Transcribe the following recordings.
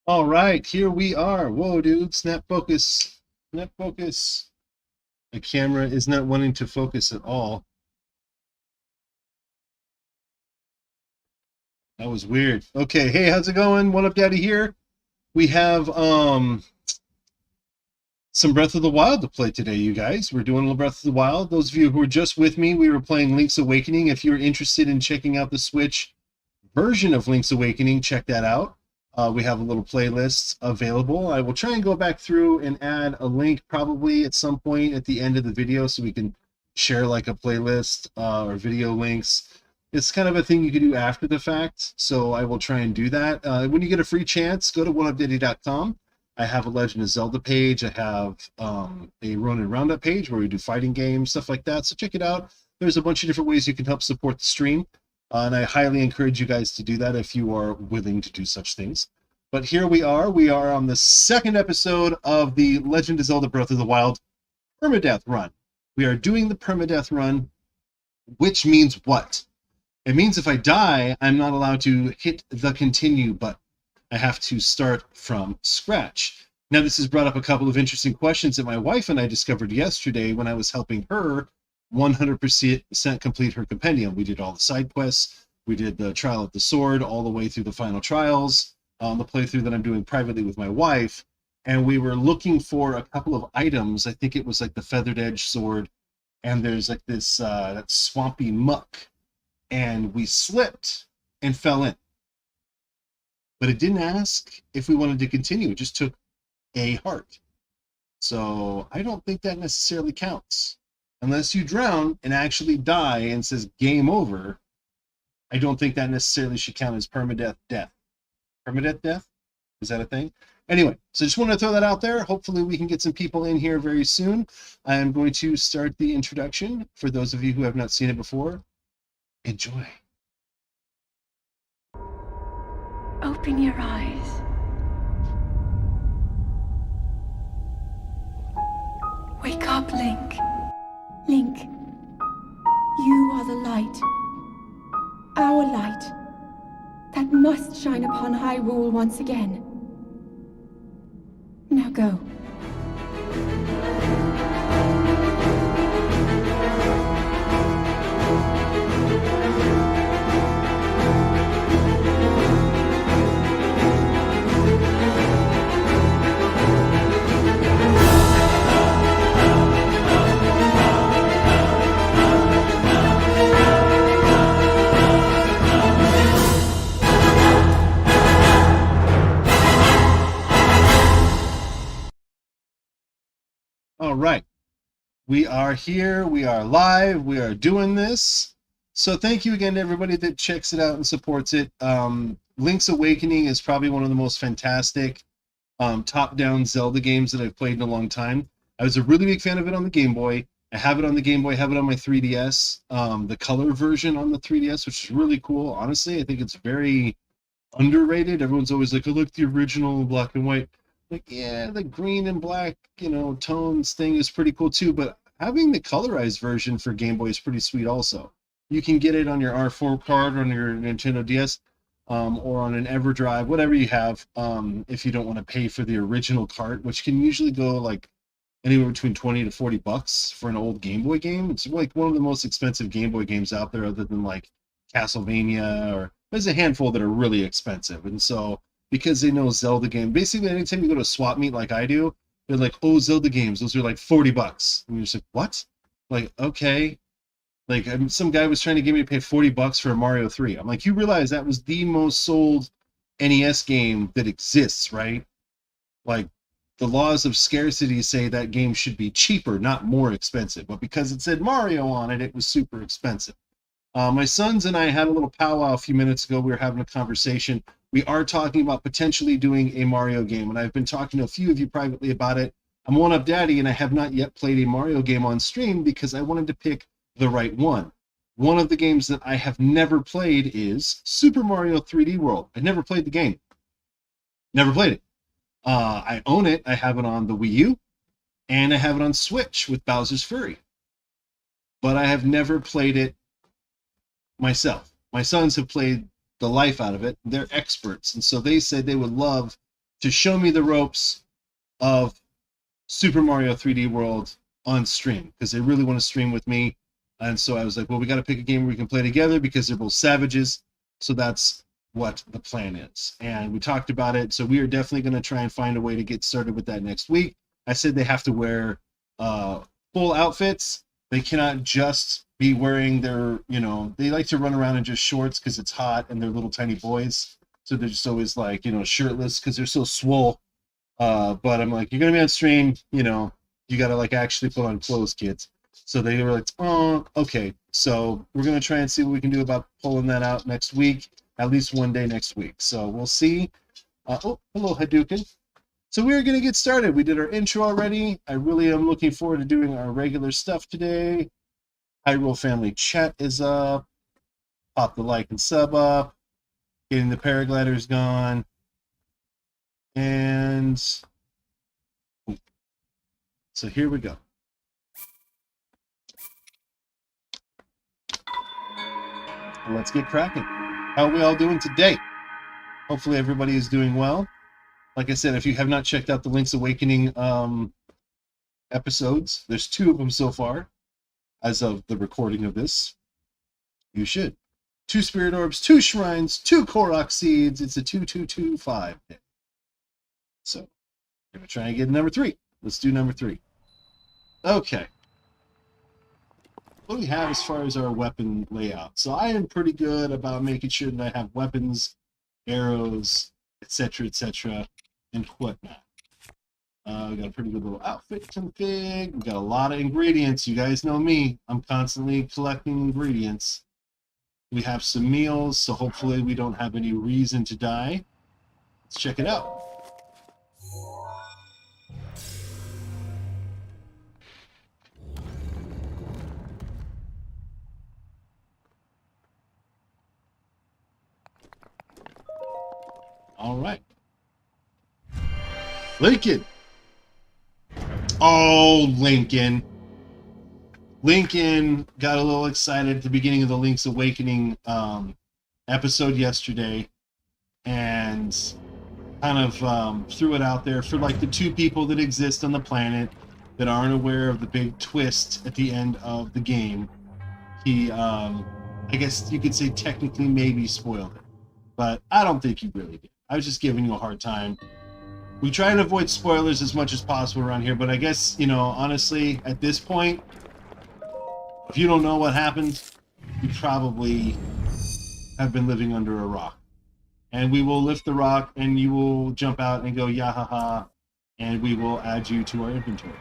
All right, here we are. Whoa, dude, snap focus. Snap focus. The camera is not wanting to focus at all. That was weird. Okay, hey, how's it going? What up, Daddy here? We have some Breath of the Wild to play today, you guys. We're doing a little Breath of the Wild. Those of you who are just with me, we were playing Link's Awakening. If you're interested in checking out the Switch version of Link's Awakening, check that out. We have a little playlist available. I will try and go back through and add a link probably at some point at the end of the video so we can share like a playlist or video links. It's kind of a thing you can do after the fact, so I will try and do that. When you get a free chance, go to oneupdaddy.com. I have a Legend of Zelda page. I have a Ronin Roundup page where we do fighting games, stuff like that. So check it out. There's a bunch of different ways you can help support the stream. And I highly encourage you guys to do that if you are willing to do such things. But here we are. We are on the second episode of the Legend of Zelda Breath of the Wild permadeath run. We are doing the permadeath run, which means what? It means if I die, I'm not allowed to hit the continue button. I have to start from scratch. Now, this has brought up a couple of interesting questions that my wife and I discovered yesterday when I was helping her 100% complete her compendium. We did all the side quests. We did the Trial of the Sword all the way through the final trials, the playthrough that I'm doing privately with my wife. And we were looking for a couple of items. I think it was like the Feathered Edge sword, and there's like this that swampy muck. And we slipped and fell in. But it didn't ask if we wanted to continue. It just took a heart. So I don't think that necessarily counts. Unless you drown and actually die and says game over, I don't think that necessarily should count as permadeath death. Permadeath death? Is that a thing? Anyway, so just want to throw that out there. Hopefully we can get some people in here very soon. I am going to start the introduction. For those of you who have not seen it before, enjoy. Open your eyes. Wake up, Link. Link, you are the light. Our light. That must shine upon Hyrule once again. Now go. All right. We are here. We are live. We are doing this. So thank you again to everybody that checks it out and supports it. Link's Awakening is probably one of the most fantastic top-down Zelda games that I've played in a long time. I was a really big fan of it on the Game Boy. I have it on the Game Boy, I have it on my 3DS, the color version on the 3DS, which is really cool. Honestly, I think it's very underrated. Everyone's always like, I like the original black and white. Like, yeah, the green and black, tones thing is pretty cool too, but having the colorized version for Game Boy is pretty sweet also. You can get it on your R4 card, on your Nintendo DS, or on an EverDrive, whatever you have, if you don't want to pay for the original cart, which can usually go like anywhere between 20 to 40 bucks for an old Game Boy game. It's like one of the most expensive Game Boy games out there, other than like Castlevania, or there's a handful that are really expensive. And so because they know Zelda game, basically anytime you go to a swap meet like I do, they're like, oh, Zelda games, those are like 40 bucks. And you're just like, what? Like, okay. Like, some guy was trying to get me to pay 40 bucks for a Mario 3. I'm like, you realize that was the most sold NES game that exists, right? Like, the laws of scarcity say that game should be cheaper, not more expensive. But because it said Mario on it, it was super expensive. My sons and I had a little powwow a few minutes ago. We were having a conversation. We are talking about potentially doing a Mario game, and I've been talking to a few of you privately about it. I'm One Up Daddy, and I have not yet played a Mario game on stream because I wanted to pick the right one. One of the games that I have never played is Super Mario 3D World. I never played the game. Never played it. I own it. I have it on the Wii U, and I have it on Switch with Bowser's Fury. But I have never played it myself. My sons have played the life out of it. They're experts, and so they said they would love to show me the ropes of Super Mario 3D World on stream, because they really want to stream with me. And so I was like, well, we got to pick a game where we can play together because they're both savages. So that's what the plan is. And we talked about it. So we are definitely going to try and find a way to get started with that next week. I said they have to wear full outfits. They cannot just be wearing their, they like to run around in just shorts because it's hot and they're little tiny boys. So they're just always like, shirtless because they're so swole. But I'm like, you're going to be on stream, you got to like actually put on clothes, kids. So they were like, oh, okay. So we're going to try and see what we can do about pulling that out next week, at least one day next week. So we'll see. Oh, hello, Hadouken. So we're going to get started. We did our intro already. I really am looking forward to doing our regular stuff today. Hyrule Family Chat is up. Pop the like and sub up. Getting the paragliders gone. And so here we go. Let's get cracking. How are we all doing today? Hopefully everybody is doing well. Like I said, if you have not checked out the Link's Awakening episodes, there's 2 of them so far as of the recording of this. You should. 2 Spirit Orbs, 2 Shrines, 2 Korok Seeds. It's a 2-2-2-5 day. So, we're going to try and get number 3. Let's do number 3. Okay. What do we have as far as our weapon layout? So I am pretty good about making sure that I have weapons, arrows, etc., and whatnot. We got a pretty good little outfit config. We got a lot of ingredients. You guys know me. I'm constantly collecting ingredients. We have some meals, so hopefully we don't have any reason to die. Let's check it out. All right. Lincoln. Oh, Lincoln. Lincoln got a little excited at the beginning of the Link's Awakening episode yesterday and kind of threw it out there for like the 2 people that exist on the planet that aren't aware of the big twist at the end of the game. He, I guess you could say technically maybe spoiled it, but I don't think he really did. I was just giving you a hard time. We try and avoid spoilers as much as possible around here, but I guess, honestly, at this point, if you don't know what happened, you probably have been living under a rock. And we will lift the rock, and you will jump out and go, yahaha, and we will add you to our inventory.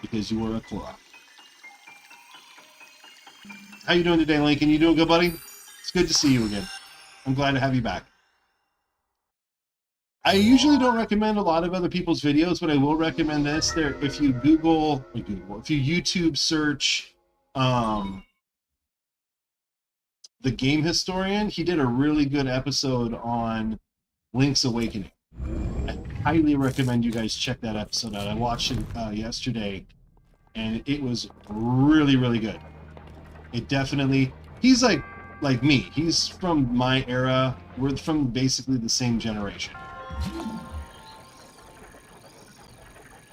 Because you were a Korok. How you doing today, Lincoln? You doing good, buddy? It's good to see you again. I'm glad to have you back. I usually don't recommend a lot of other people's videos, but I will recommend this. If you if you YouTube search the Game Historian, he did a really good episode on Link's Awakening. I highly recommend you guys check that episode out. I watched it yesterday, and it was really, really good. It definitely... He's like me. He's from my era. We're from basically the same generation.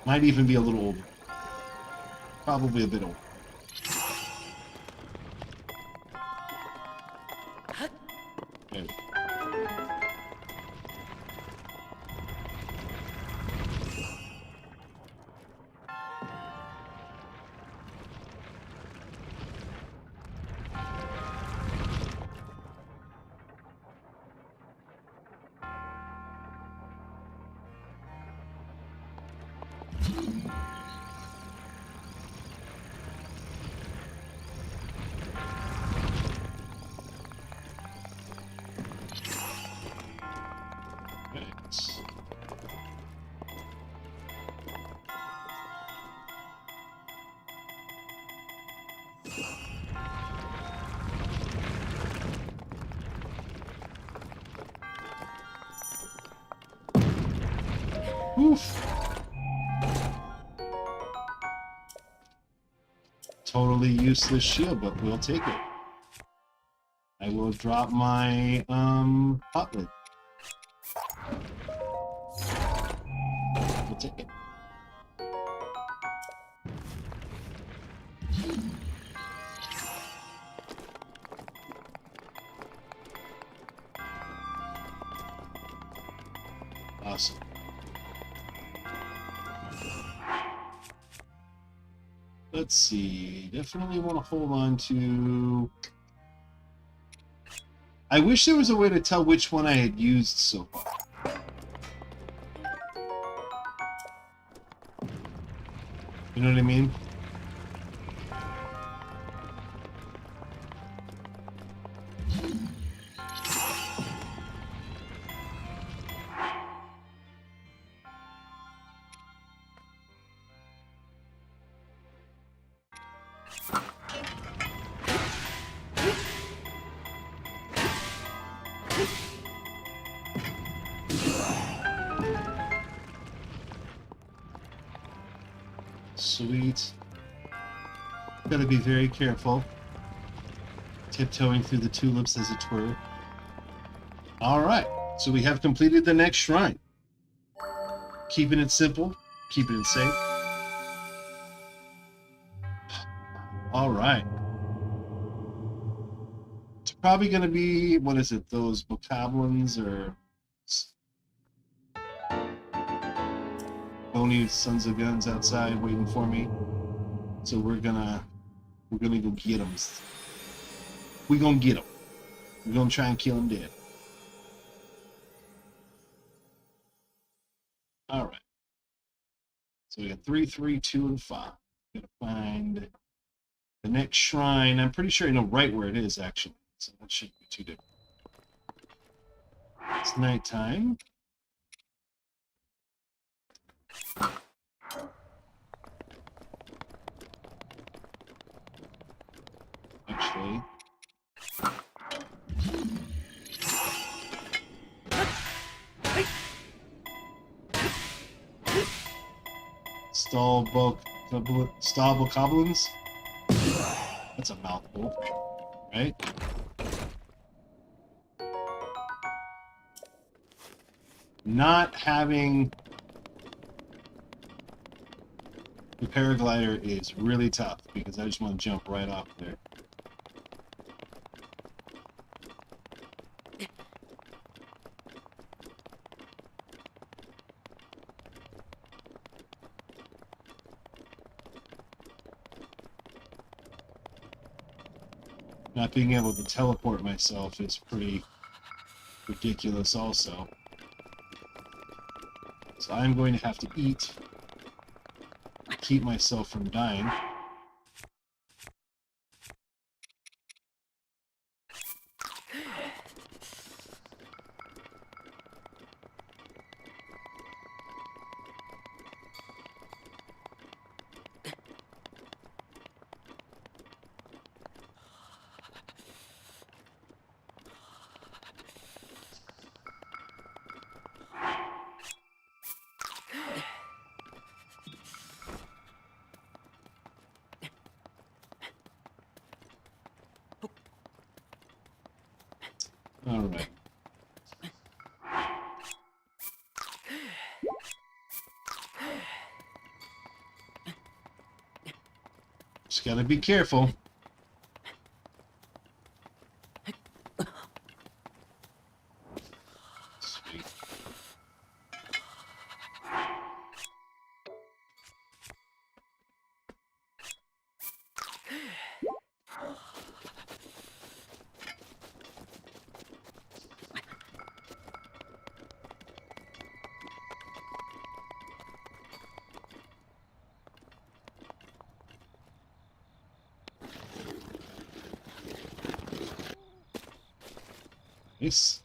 Might even be a little older. Probably a bit older. Okay. Oof. Totally useless shield, but we'll take it. I will drop my hot lid. take it. Awesome. Let's see. Definitely want to hold on to... I wish there was a way to tell which one I had used so far. You know what I mean? Sweet. Gotta be very careful. Tiptoeing through the tulips, as it were. Alright, so we have completed the next shrine. Keeping it simple, keeping it safe. Alright. It's probably gonna be, what is it, those bokoblins or bony sons of guns outside waiting for me. So we're gonna go get them. We're gonna get them. We're gonna try and kill them dead. All right. So we got 3, 3, 2, and 5. Gotta find the next shrine. I'm pretty sure I know right where it is, actually. So that shouldn't be too difficult. It's nighttime. Actually. Stall bokoblins? That's a mouthful, right? Not having the paraglider is really tough because I just want to jump right off there. Not being able to teleport myself is pretty ridiculous also. So I'm going to have to eat to keep myself from dying. All right. Just gotta be careful. Sweet. Nice.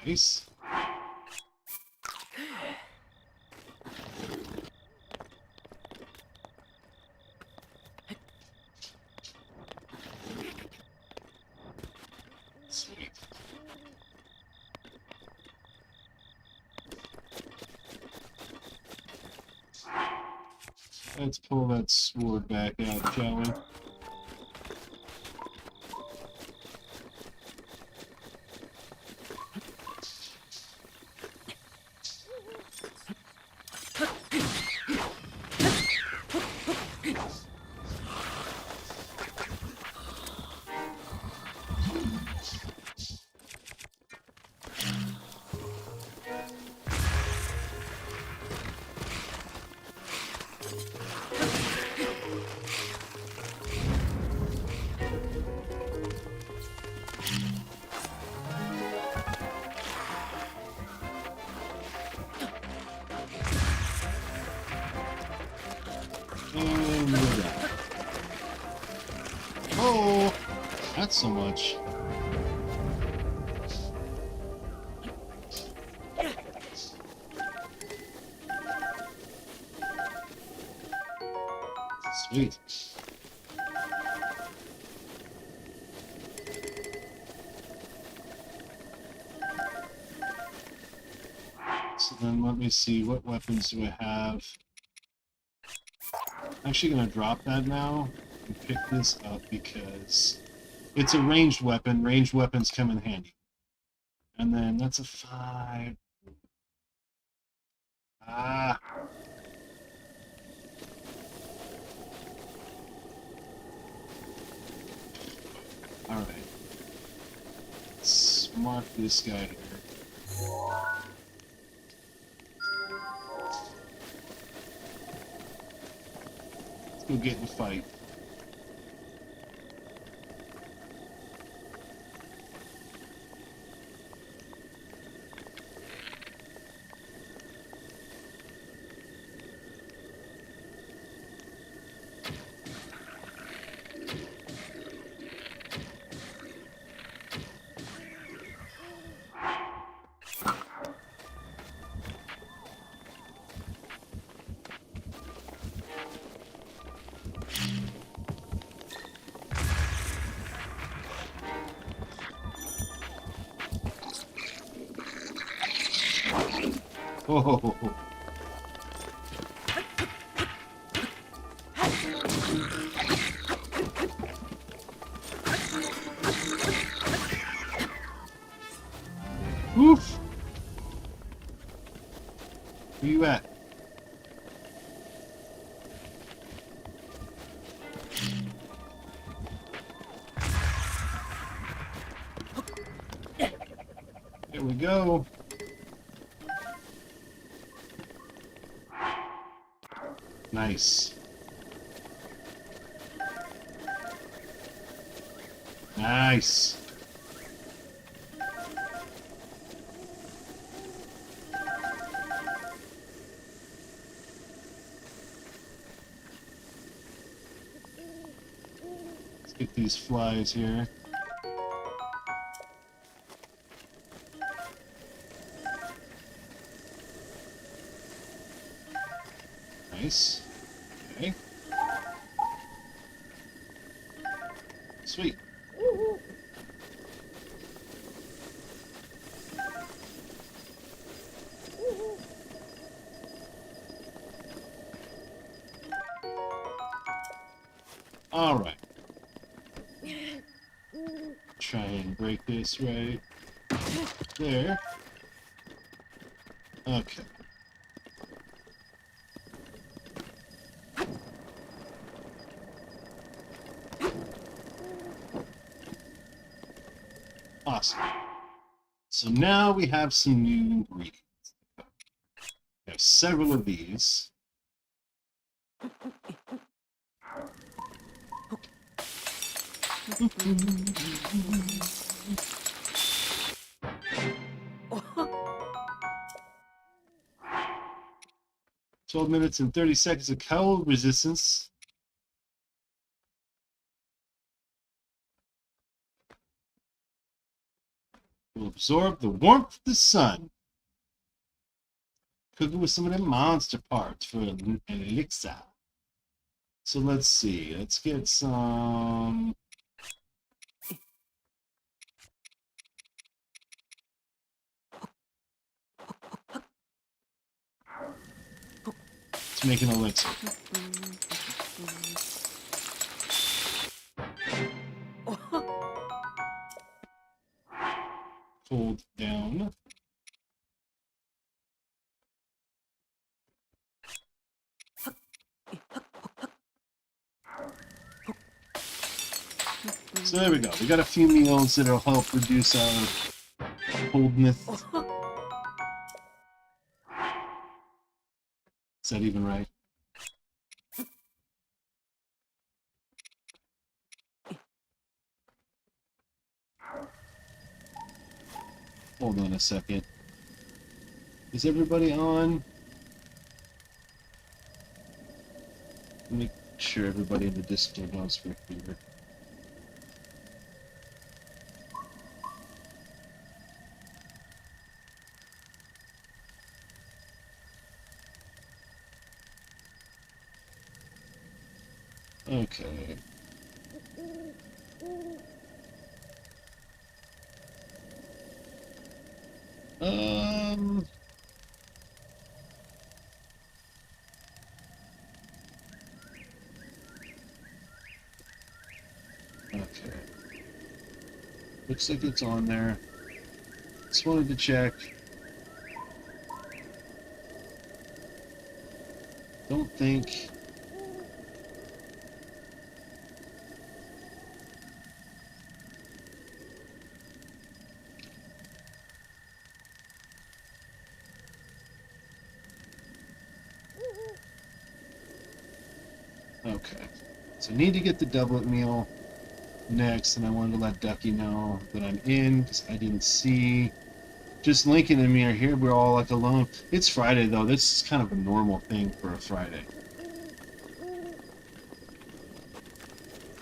Nice. Sweet. Let's pull that sword back out, shall we? And look at that. Oh, not so much. Sweet. So then let me see, what weapons do I have? I'm actually going to drop that now and pick this up because it's a ranged weapon. Ranged weapons come in handy. And then that's a 5. Ah. Alright. Let's mark this guy here. Let's go get in the fight. Oh. Oof. Where you at? There we go. Nice. Nice. Let's get these flies here. Nice. Okay. Sweet. All right. Try and break this right there. Okay. Awesome. So now we have some new ingredients. We have several of these. 12 minutes and 30 seconds of cold resistance. Will absorb the warmth of the sun. Cook it with some of them monster parts for an elixir. So let's see. Let's get some. Let's make an elixir. Hold down. So there we go. We got a few meals that'll help reduce our coldness. Is that even right? Hold on a second. Is everybody on? Make sure everybody in the Discord knows we're here. Okay. Um. Okay. Looks like it's on there. Just wanted to check. Don't think. Okay. So need to get the doublet meal next, and I wanted to let Ducky know that I'm in because I didn't see. Just Lincoln and me are here. We're all like alone. It's Friday though. This is kind of a normal thing for a Friday.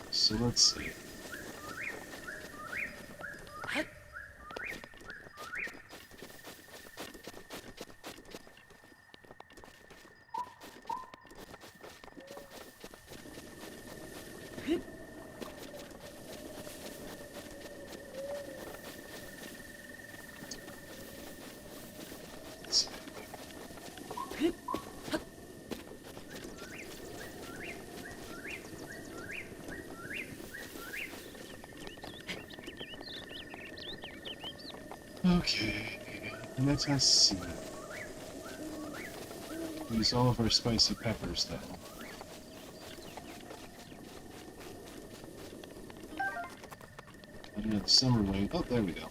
So let's see. Okay, let us see. Use all of our spicy peppers, though. I don't know the summer wing. Oh, there we go.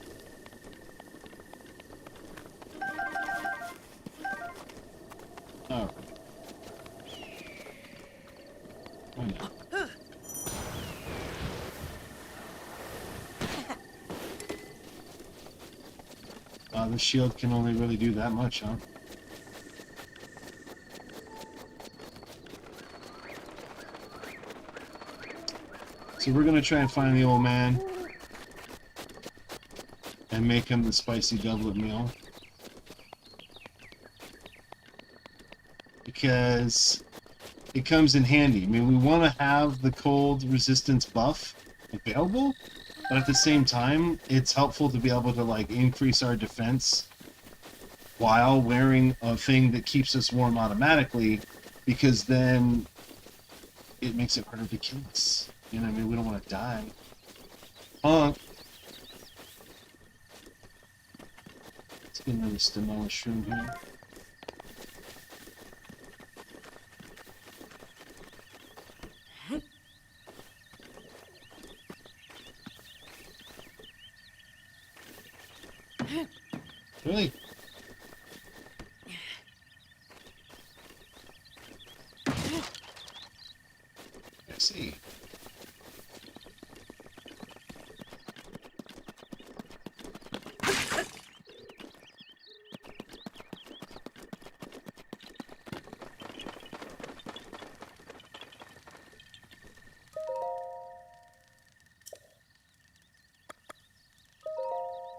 All right. Why not? The shield can only really do that much, huh? So we're gonna try and find the old man and make him the spicy doublet meal. Because it comes in handy. I mean, we want to have the cold resistance buff available, but at the same time, it's helpful to be able to like increase our defense while wearing a thing that keeps us warm automatically, because then it makes it harder to kill us. You know what I mean? We don't want to die. Let's get another demolished room here. Really? I see.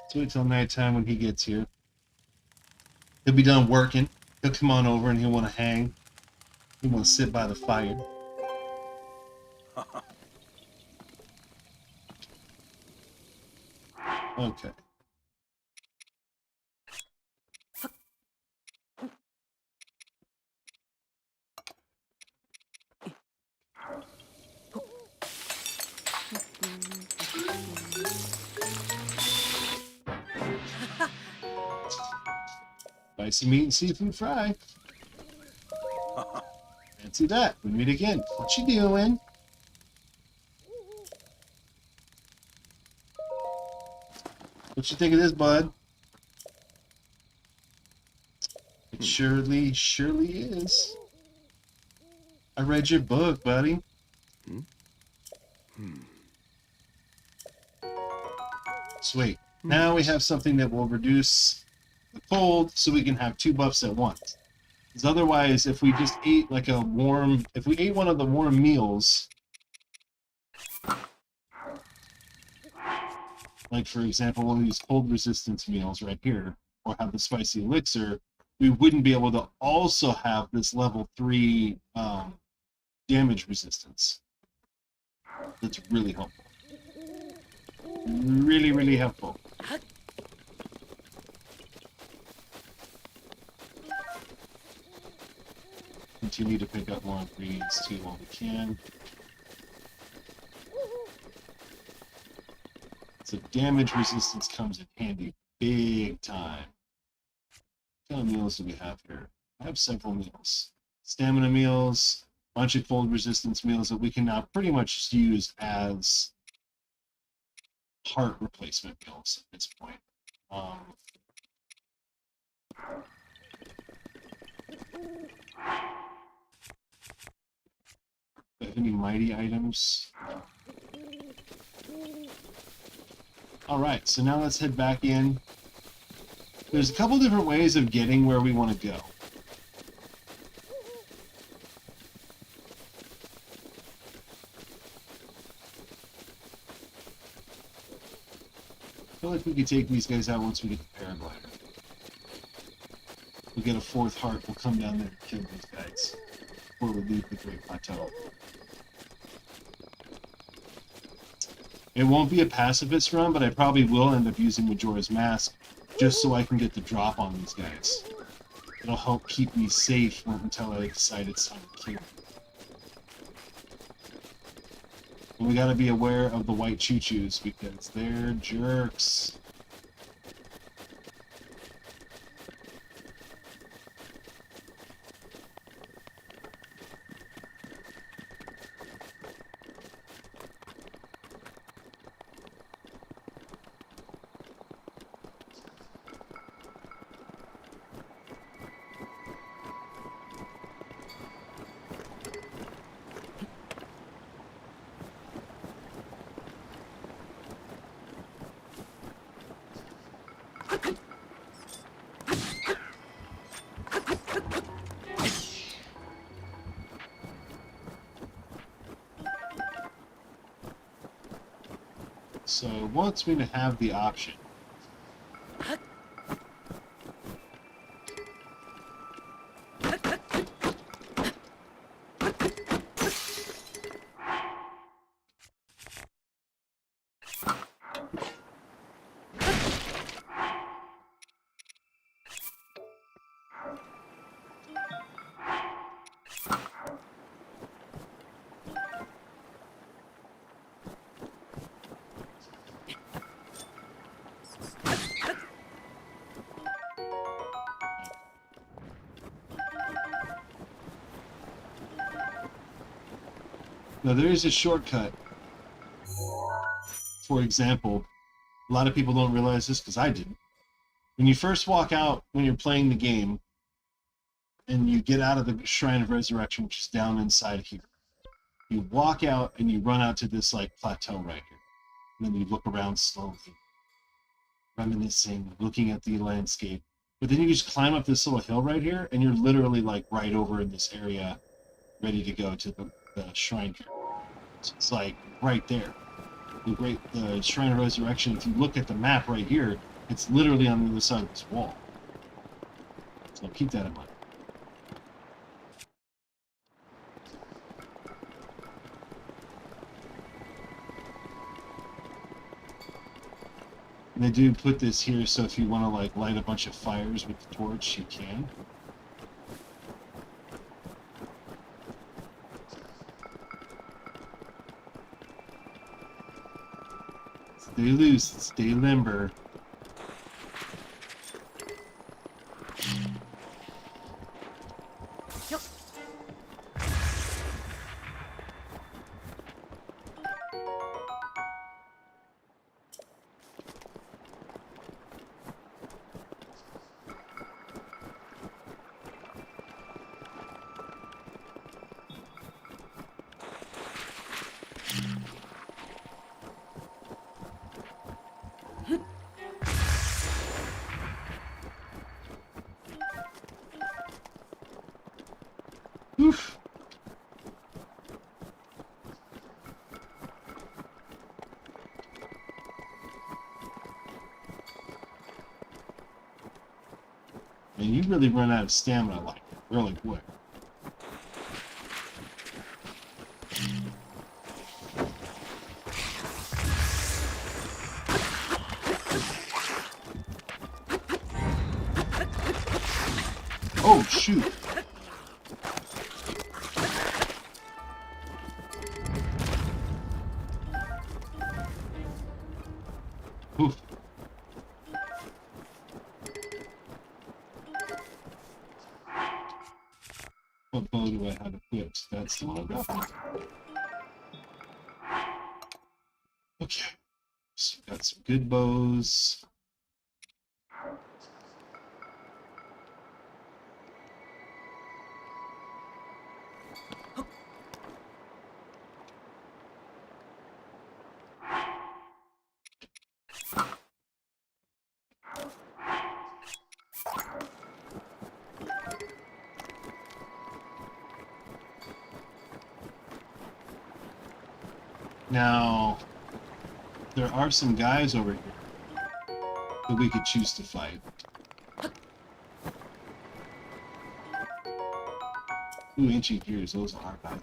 Let's wait till nighttime when he gets here. He'll be done working. He'll come on over and he'll want to hang. He'll want to sit by the fire. Okay. Spicy meat and seafood fry. Fancy that. We meet again. What you doing? What you think of this, bud? It surely is. I read your book, buddy. Sweet. Now we have something that will reduce the cold so we can have two buffs at once. Because otherwise, if we just ate like a warm, if we ate one of the warm meals, like for example, one of these cold resistance meals right here, or have the spicy elixir, we wouldn't be able to also have this level 3 damage resistance. That's really helpful. Really, really helpful. Continue to pick up more ingredients too while we can. So damage resistance comes in handy big time. What kind of meals do we have here? I have several meals. Stamina meals, bunch of cold resistance meals that we can now pretty much use as heart replacement meals at this point. Any mighty items? Alright, so now let's head back in. There's a couple different ways of getting where we want to go. I feel like we could take these guys out once we get the paraglider. We'll get a 4th heart, we'll come down there and kill these guys before we leave the Great Plateau. It won't be a pacifist run, but I probably will end up using Majora's Mask just so I can get the drop on these guys. It'll help keep me safe until I decide it's time to kill them. And we gotta be aware of the white choo-choos because they're jerks. So it wants me to have the option. Now there is a shortcut. For example, a lot of people don't realize this because I didn't. When you first walk out, when you're playing the game, and you get out of the Shrine of Resurrection, which is down inside here, you walk out and you run out to this like plateau right here. And then you look around slowly, reminiscing, looking at the landscape. But then you just climb up this little hill right here, and you're literally like right over in this area, ready to go to the shrine here. So it's like right there. The Shrine of Resurrection, if you look at the map right here, it's literally on the other side of this wall. So keep that in mind. And they do put this here so if you want to like light a bunch of fires with the torch, you can. Stay loose, stay limber. Oof. And you really run out of stamina like really quick. Oh shoot. Oof. What bow do I have equipped? That's the one I've got. Okay. So got some good bows. Now, there are some guys over here that we could choose to fight. Ooh, ancient gears, those are bad.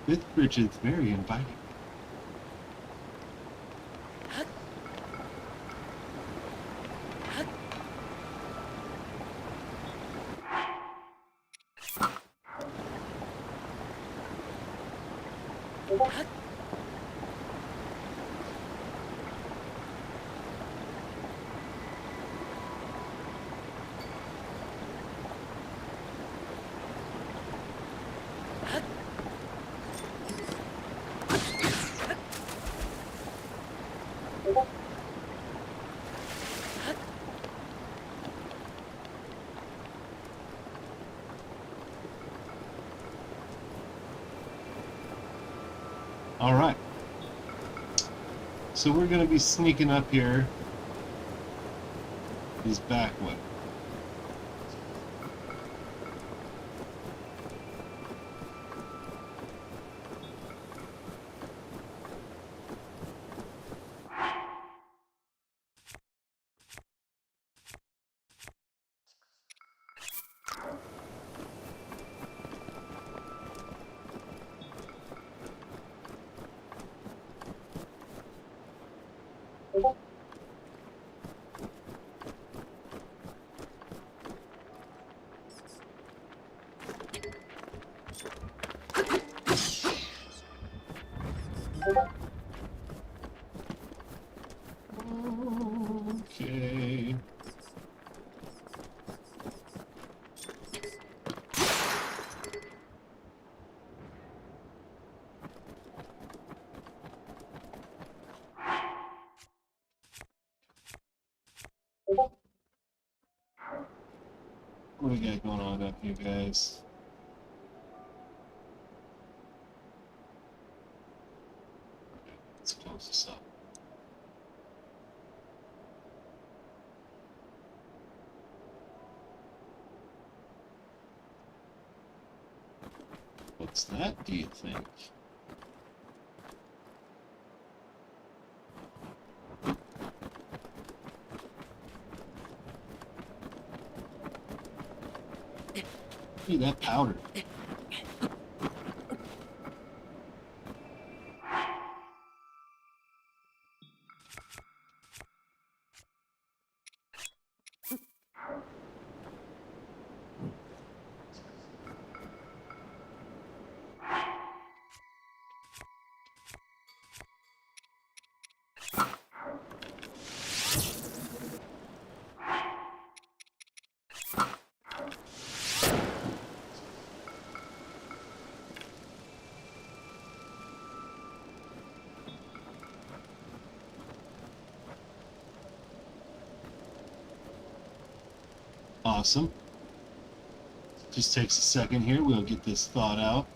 This bridge is very inviting. All right. So we're going to be sneaking up here. This back way. Okay. What do we got going on up here, guys? Let's close this up. What's that, do you think? Hey, that powder. Awesome. Just takes a second here. We'll get this thawed out.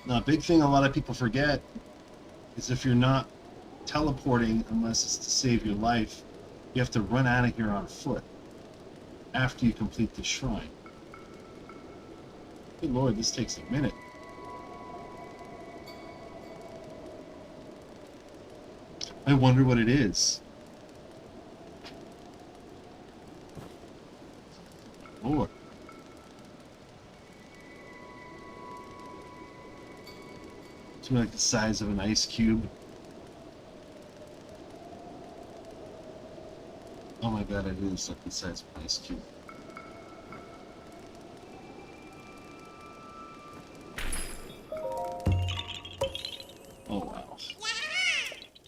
Now, a big thing a lot of people forget is if you're not teleporting, unless it's to save your life, you have to run out of here on foot after you complete the shrine. Good Lord, this takes a minute. I wonder what it is. Lord. It's like the size of an ice cube. Oh my god, it is like the size of an ice cube. Oh wow.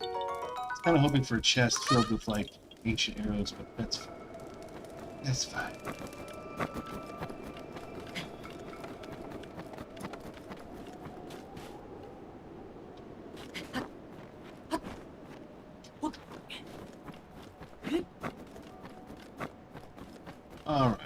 I was kind of hoping for a chest filled with like ancient arrows, but that's fine. That's fine. All right.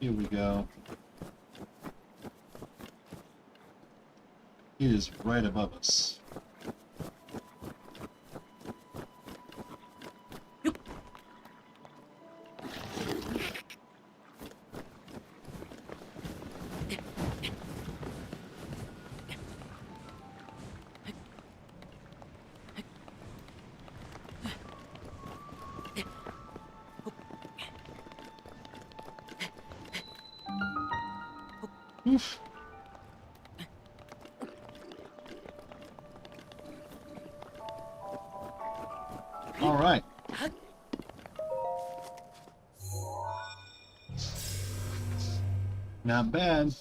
Here we go. It is right above us. Oof. All right. Not bad.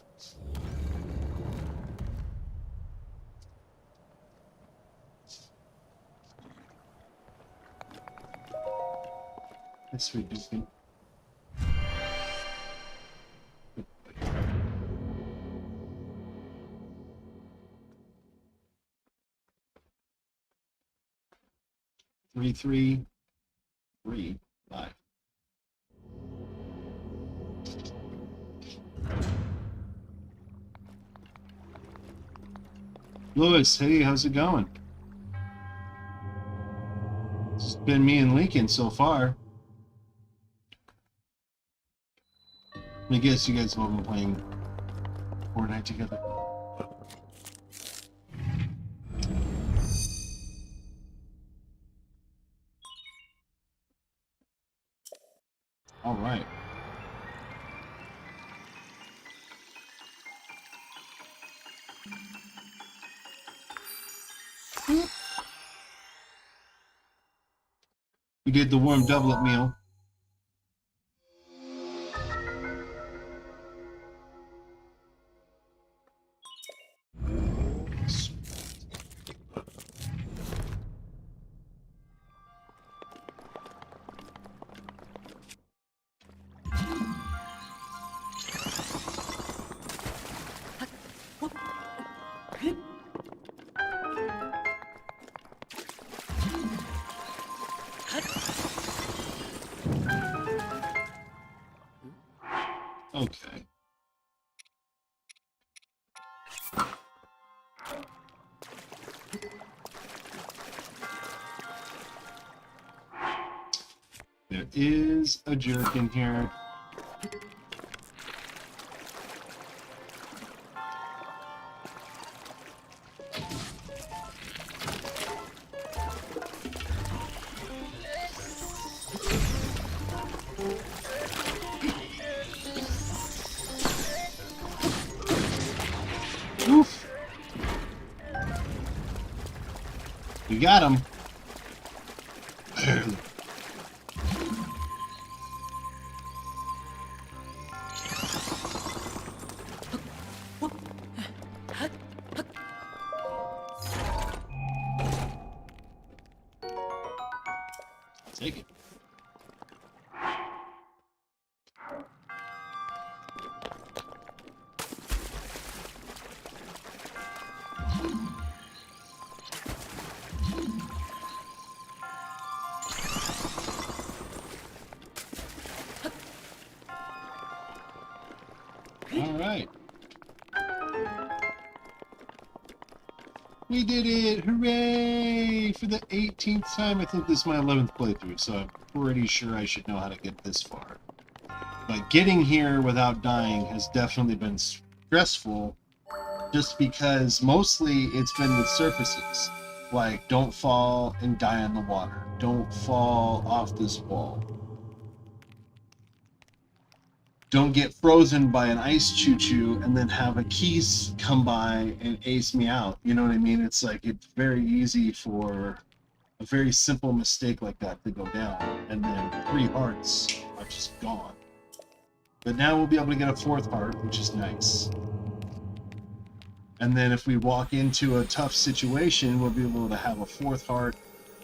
That's ridiculous. Three, 5. Lewis, hey, how's it going? It's been me and Lincoln so far. I guess you guys have all been playing Fortnite together. All right. We did the warm doublet meal. Okay. There is a jerk in here. Oof. We got him. Barely. Take it. All right. We did it! Hooray! For the 18th time. I think this is my 11th playthrough, so I'm pretty sure I should know how to get this far. But getting here without dying has definitely been stressful, just because mostly it's been with surfaces. Like, don't fall and die in the water. Don't fall off this wall. Don't get frozen by an ice choo-choo and then have a Keese come by and ace me out. You know what I mean? It's like, it's very easy for a very simple mistake like that to go down. And then 3 hearts are just gone. But now we'll be able to get a 4th heart, which is nice. And then if we walk into a tough situation, we'll be able to have a 4th heart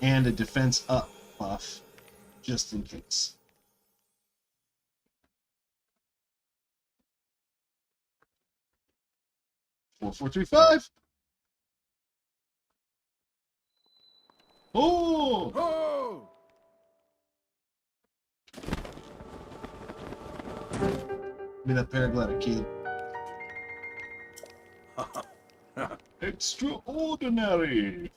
and a defense up buff, just in case. Four, 4, 3, 5. Oh! Oh! Give me that paraglider, kid. Extraordinary!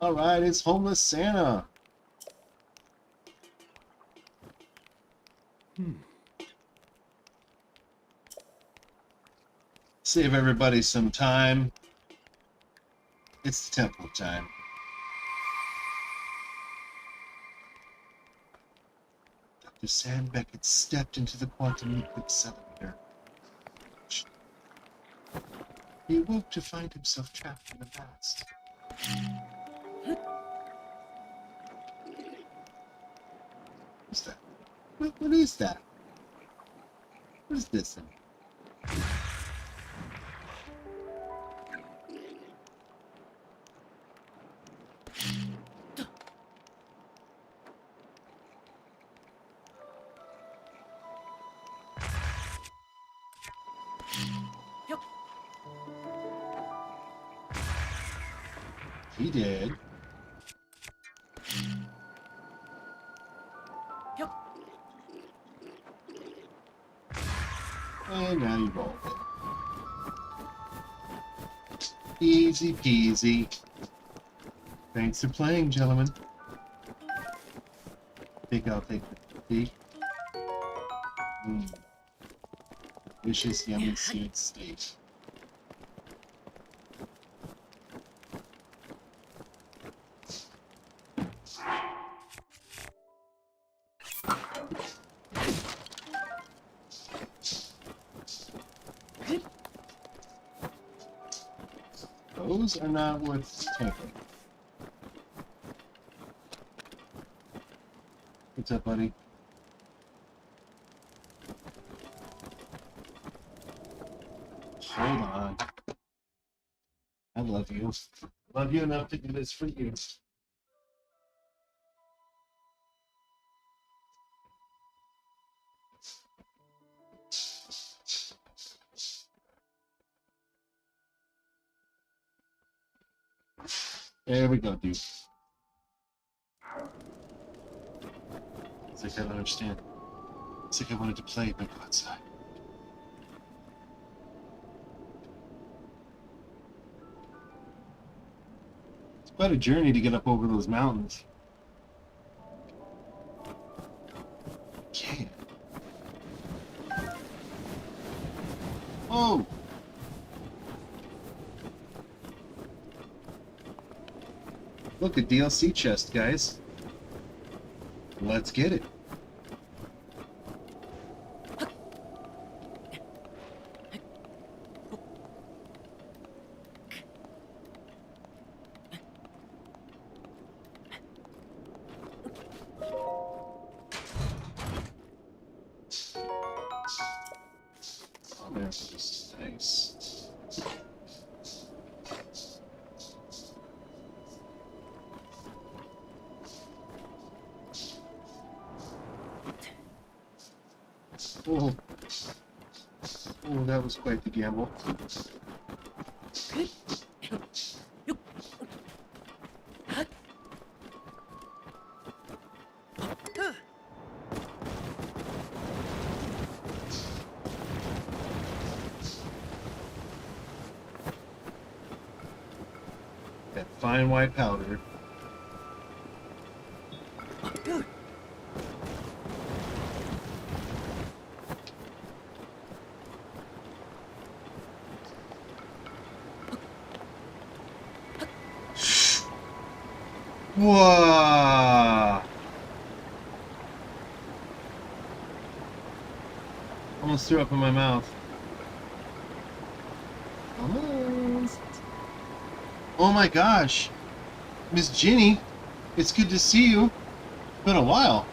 Alright, it's Homeless Santa. Save everybody some time. It's the temple time. Dr. Sam Beckett stepped into the quantum liquid accelerator. He awoke to find himself trapped in the past. What's that? What is that? What is this thing? He did. And now you roll it. Easy peasy. Thanks for playing, gentlemen. I'll take the tea. Delicious, yummy seed state. Those are not worth taking. What's up, buddy? Hold on. I love you. Love you enough to do this for you. There we go, dude. It's like I don't understand. It's like I wanted to play, but go outside. It's quite a journey to get up over those mountains. Oh! Look, a DLC chest, guys. Let's get it. Oh, there's nice. Oh. Oh, that was quite the gamble. That fine white powder. Whoa! Almost threw up in my mouth. Almost. Oh my gosh. Miss Ginny, it's good to see you. It's been a while.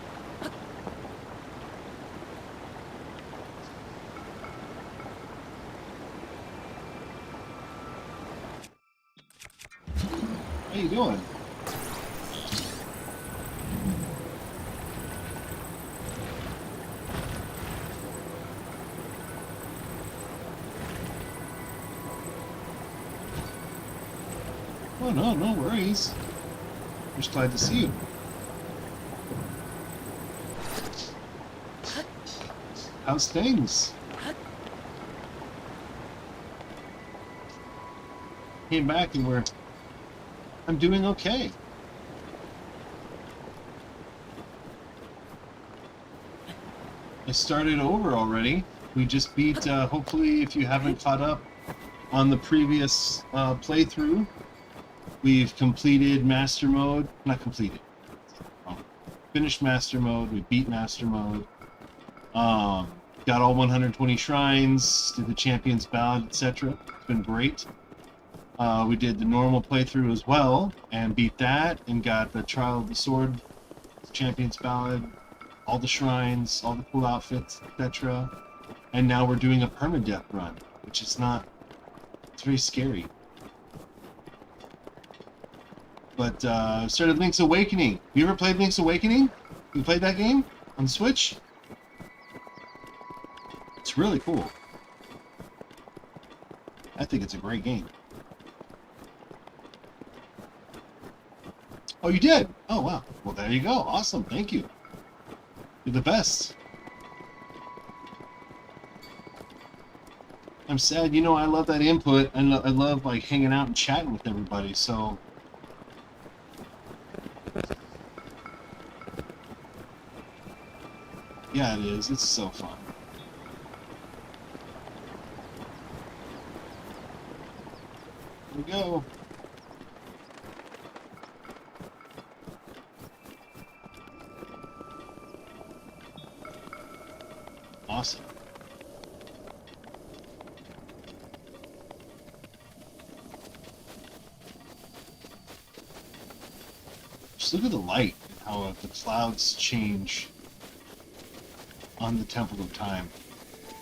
How you doing? Oh no, no worries. Just glad to see you. How's things? Came back and I'm doing okay. I started over already. We just beat, hopefully if you haven't caught up on the previous playthrough, we've completed Master Mode. Not completed. Finished Master Mode. We beat Master Mode. Got all 120 shrines, did the Champion's Ballad, etc. It's been great. We did the normal playthrough as well, and beat that, and got the Trial of the Sword, Champion's Ballad, all the shrines, all the cool outfits, etc. And now we're doing a permadeath run, which is not... It's very scary. But started Link's Awakening. You ever played Link's Awakening? You played that game on Switch? It's really cool. I think it's a great game. Oh, you did? Oh, wow. Well, there you go. Awesome. Thank you. You're the best. I'm sad. You know, I love that input. I love, like, hanging out and chatting with everybody, so... Yeah, it is. It's so fun. Here we go. Awesome. Just look at the light and how the clouds change on the Temple of Time.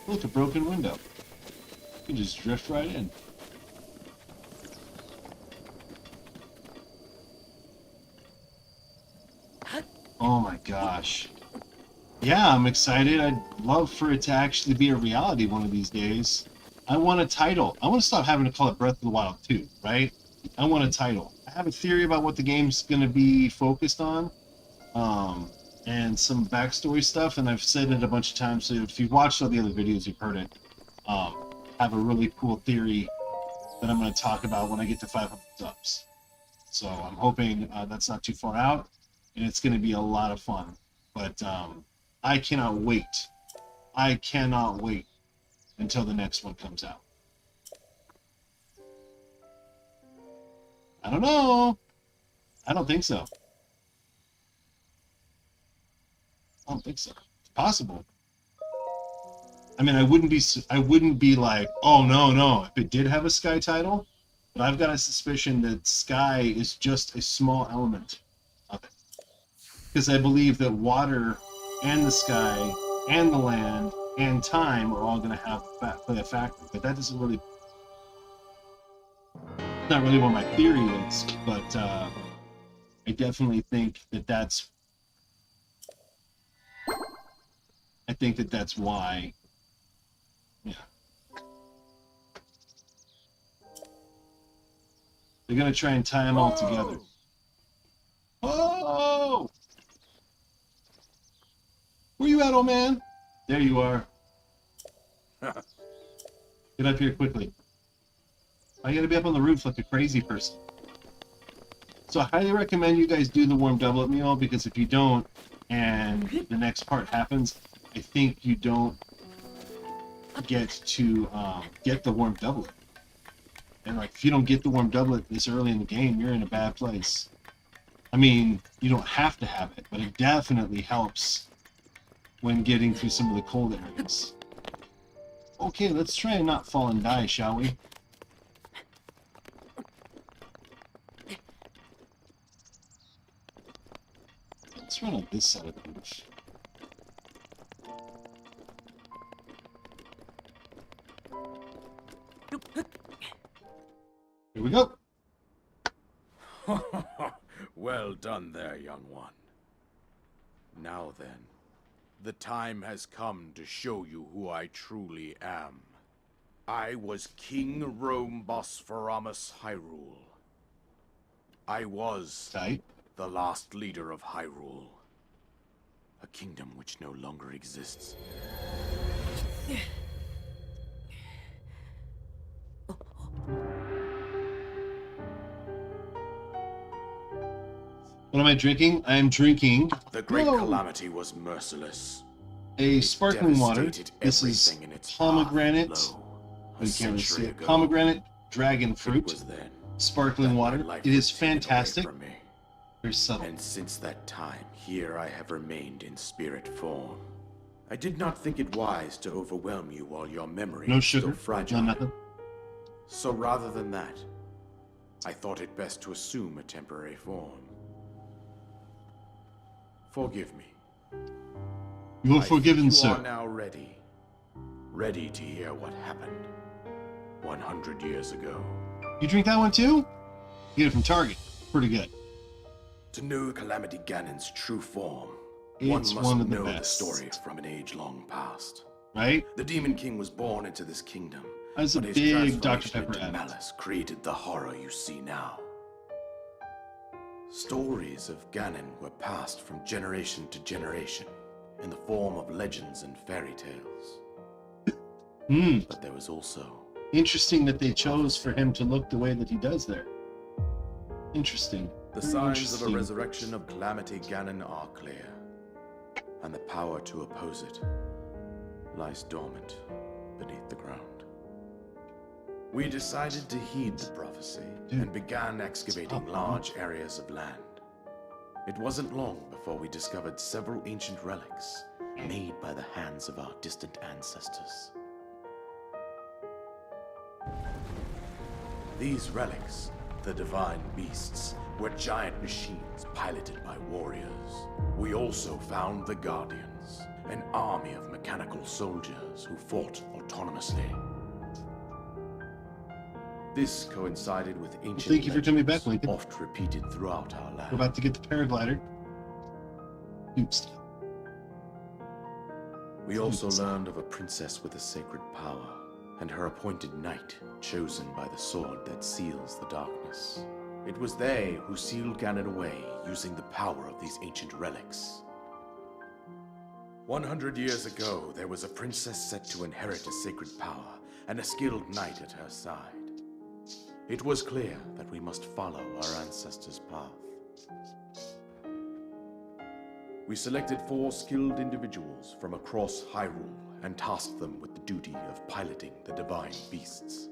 Look, a broken window. You can just drift right in. Oh my gosh. Yeah, I'm excited. I'd love for it to actually be a reality one of these days. I want a title. I want to stop having to call it Breath of the Wild 2, right? I want a title. I have a theory about what the game's going to be focused on. And some backstory stuff, and I've said it a bunch of times, so if you've watched all the other videos, you've heard it. I have a really cool theory that I'm going to talk about when I get to 500 subs. So I'm hoping that's not too far out, and it's going to be a lot of fun. But I cannot wait. I cannot wait until the next one comes out. I don't know. I don't think so. I don't think so. It's possible. I mean, I wouldn't be like, oh no, if it did have a Sky title, but I've got a suspicion that Sky is just a small element of it. Because I believe that water and the sky and the land and time are all going to play a factor. But that doesn't really, not really what my theory is, but I definitely think that that's why. Yeah. They're going to try and tie them all together. Oh! Where you at, old man? There you are. Get up here quickly. I gotta be up on the roof like a crazy person. So I highly recommend you guys do the warm doublet meal, because if you don't, and the next part happens, I think you don't get to get the warm doublet. And like, if you don't get the warm doublet this early in the game, you're in a bad place. I mean, you don't have to have it, but it definitely helps when getting through some of the cold areas. Okay, let's try and not fall and die, shall we? Let's run on this side of the roof. Here we go. Well done there, young one. Now then, the time has come to show you who I truly am. I was King Rome Bosphoramus Hyrule. I was Tight. the last leader of Hyrule. A kingdom which no longer exists. What am I drinking? I am drinking The Great Whoa. Calamity was merciless. a It sparkling water. devastated This is everything in its pomegranate. path below. A You can't really see century it. ago, Pomegranate dragon it fruit. was then Sparkling that my water. life It is was taken away fantastic. from me. Very subtle. And since that time, here I have remained in spirit form. I did not think it wise to overwhelm you while your memory No is still sugar. fragile. No nothing. So rather than that, I thought it best to assume a temporary form. Forgive me. You are I forgiven, think you sir. are now ready. Ready to hear what happened 100 years ago. You drink that one too? You get it from Target. Pretty good. To know Calamity Ganon's true form, It's one must one of the know the best. story from an age-long past. Right? The Demon King was born into this kingdom, I was a but his big Dr. transformation Pepper into addict. malice created the horror you see now. Stories of Ganon were passed from generation to generation in the form of legends and fairy tales. Hmm. But there was also Interesting that they chose for him to look the way that he does there. Interesting. the Very signs of a interesting. resurrection of Calamity Ganon are clear, and the power to oppose it lies dormant beneath the ground. We decided to heed the prophecy and began excavating large areas of land. It wasn't long before we discovered several ancient relics made by the hands of our distant ancestors. These relics, the divine beasts, were giant machines piloted by warriors. We also found the Guardians, an army of mechanical soldiers who fought autonomously. This coincided with ancient Thank you for coming back, legends Lincoln. oft repeated throughout our land. We're about to get the paraglider. Oops. We also learned of a princess with a sacred power, and her appointed knight, chosen by the sword that seals the darkness. It was they who sealed Ganon away using the power of these ancient relics. 100 years ago, there was a princess set to inherit a sacred power, and a skilled knight at her side. It was clear that we must follow our ancestors' path. We selected 4 skilled individuals from across Hyrule and tasked them with the duty of piloting the divine beasts.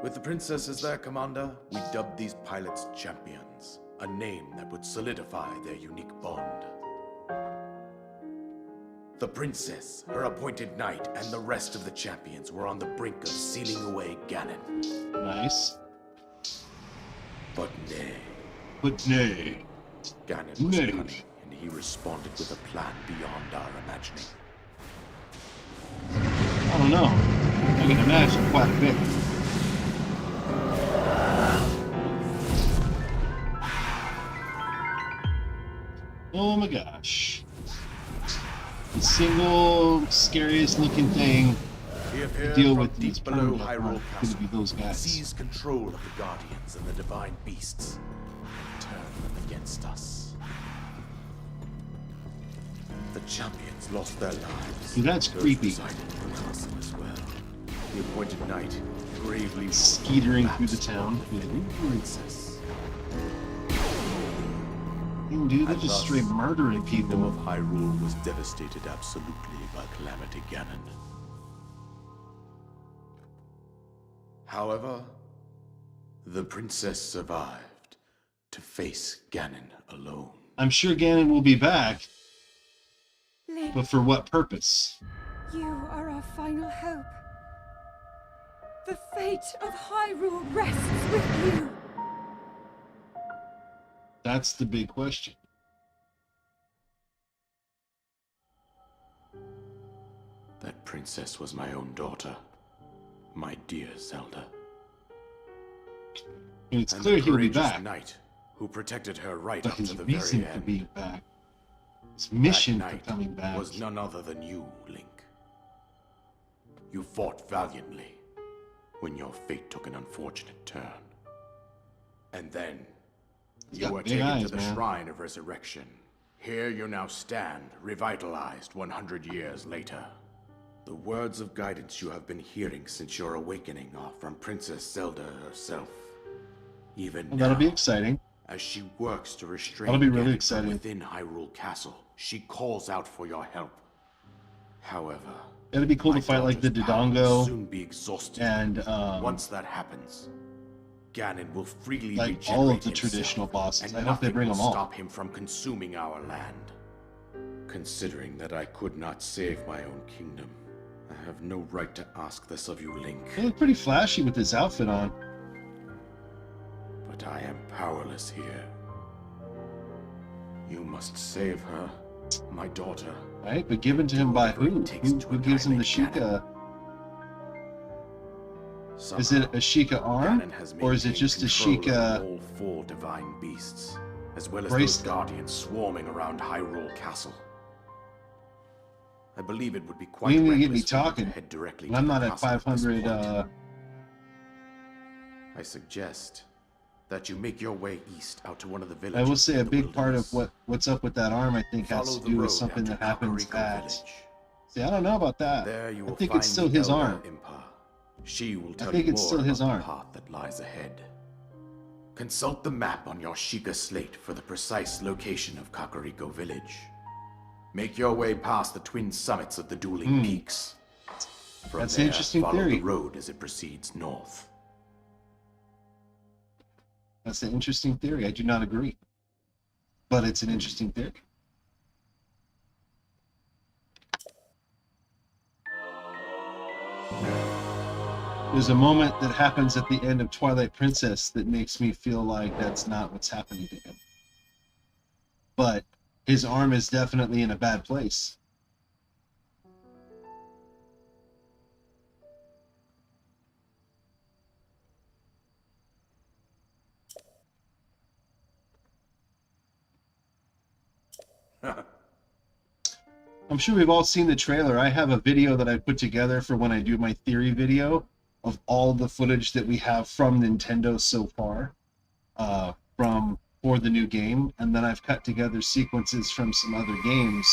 With the princess as their commander, we dubbed these pilots champions, a name that would solidify their unique bond. The princess, her appointed knight, and the rest of the champions were on the brink of sealing away Ganon. Nice. But nay, Ganon was Nay. cunning, and he responded with a plan beyond our imagining. I don't know. I can imagine quite a bit. Oh my gosh. The single scariest looking thing He to appeared deal from with these deep below permanent Hyrule going Castle, to be those guys. seized control of the Guardians and the divine beasts, turned them against us. The champions lost their lives. Dude, that's Those creepy. residing in the castle as well. The appointed knight bravely Skeetering through the lapsed town. on the failing princess. Dude, they're And just thus, straight murdering The kingdom people. of Hyrule was devastated absolutely by Calamity Ganon. However, the princess survived to face Ganon alone. I'm sure Ganon will be back, Link, but for what purpose? you are our final hope. The fate of Hyrule rests with you. That's the big question. That princess was my own daughter, my dear Zelda. And it's And clear the he'll be courageous back, knight who protected her right but up his to the reason very for end. being back, his That mission for night coming back, was none other than you, Link. You fought valiantly when your fate took an unfortunate turn. And then He's you got were big taken eyes, to the man. Shrine of Resurrection. Here you now stand, revitalized 100 years later. The words of guidance you have been hearing since your awakening are from Princess Zelda herself. Even Well, that'll now, be exciting. as she works to restrain That'll be really Ganon from exciting. within Hyrule Castle, she calls out for your help. However, It'd be cool my to fight like the daughter's power will Dodongo soon be exhausted. and Once that happens, Ganon will freely like regenerate all of the himself, traditional bosses. and I hope they nothing bring will them all. stop him from consuming our land. Considering that I could not save my own kingdom, I have no right to ask this of you, Link. They look pretty flashy with this outfit on. But I am powerless here. You must save her, my daughter. Right? But given to him by Whatever it who? takes to Who gives him the annihilate Sheikah? Somehow, Is it a Sheikah arm? Ganon has Or is it maintained just a control Sheikah? over all 4 divine beasts, as well as bracelet? those guardians swarming around Hyrule Castle. I believe it would be quite You need to get me reckless for you to talking. head directly And to I'm the not at castle this 500, point. I suggest that you make your way east out to one of the I villages. will say in a the big part of wilderness. what's up with that arm, I think, has Follow to the do road with something out that to happens Kakariko at... Village. See, I don't know about that. There you will I think find it's still the his Elder arm. Impa. She will tell think you it's more still his about arm. the path that lies ahead. Consult the map on your Sheikah slate for the precise location of Kakariko Village. Make your way past the twin summits of the dueling peaks. From That's an there, interesting follow theory. the road as it proceeds north. That's an interesting theory. I do not agree. But it's an interesting theory. There's a moment that happens at the end of Twilight Princess that makes me feel like that's not what's happening to him. But his arm is definitely in a bad place. I'm sure we've all seen the trailer. I have a video that I put together for when I do my theory video of all the footage that we have from Nintendo so far, for the new game, and then I've cut together sequences from some other games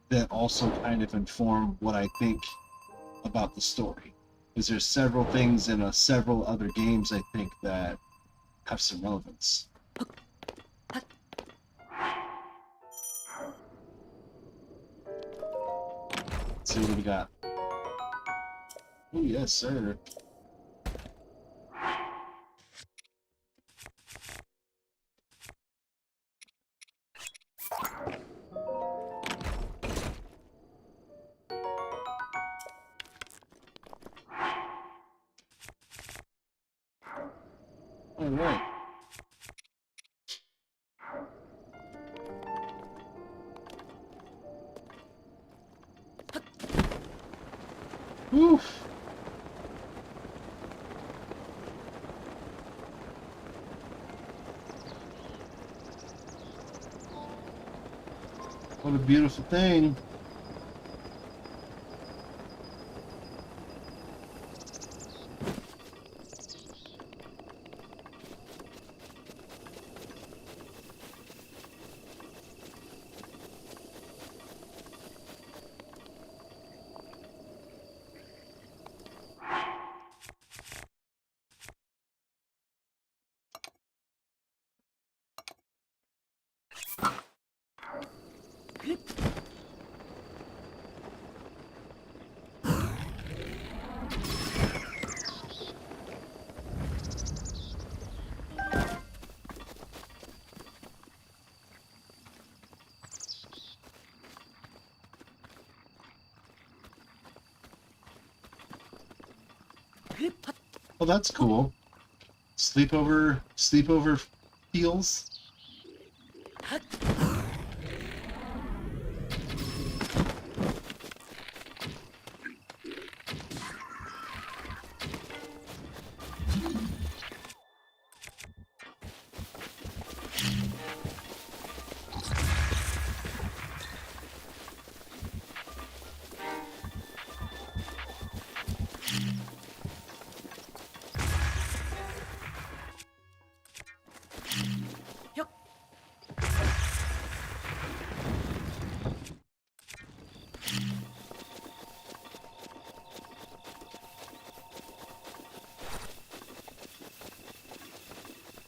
that also kind of inform what I think about the story. Because there's several things in several other games I think that have some relevance. Let's see what we got. Oh, yes, sir. All right. Oof. What a beautiful thing. Oh, that's cool. Sleepover feels.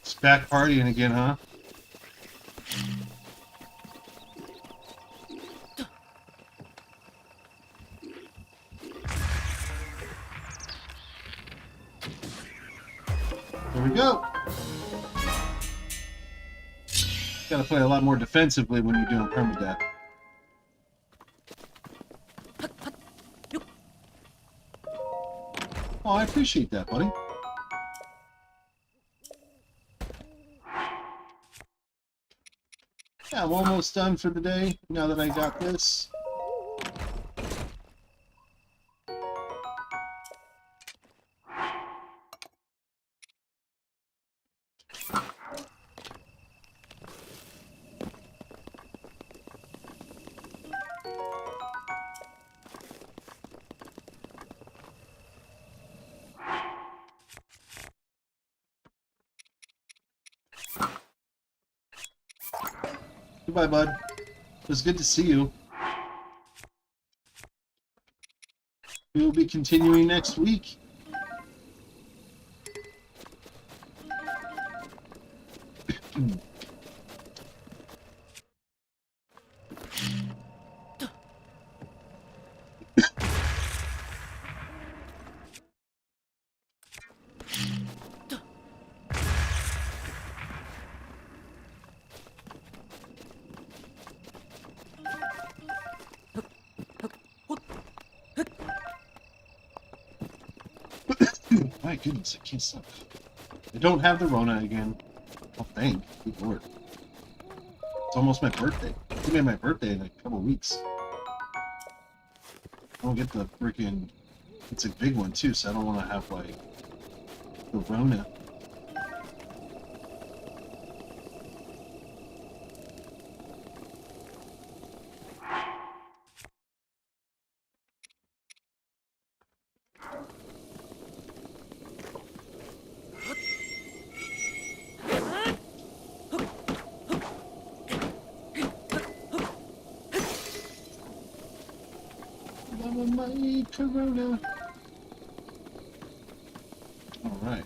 It's back partying again, huh? There we go. Gotta play a lot more defensively when you're doing permadeath. Oh, I appreciate that, buddy. Yeah, I'm almost done for the day now that I got this. Goodbye, bud. It was good to see you. We will be continuing next week. My goodness, I can't stop. I don't have the Rona again. Oh, thank good Lord. It's almost my birthday. It's gonna be my birthday in a couple weeks. I don't get the freaking... It's a big one, too, so I don't want to have, like, the Rona. My Corona. All right.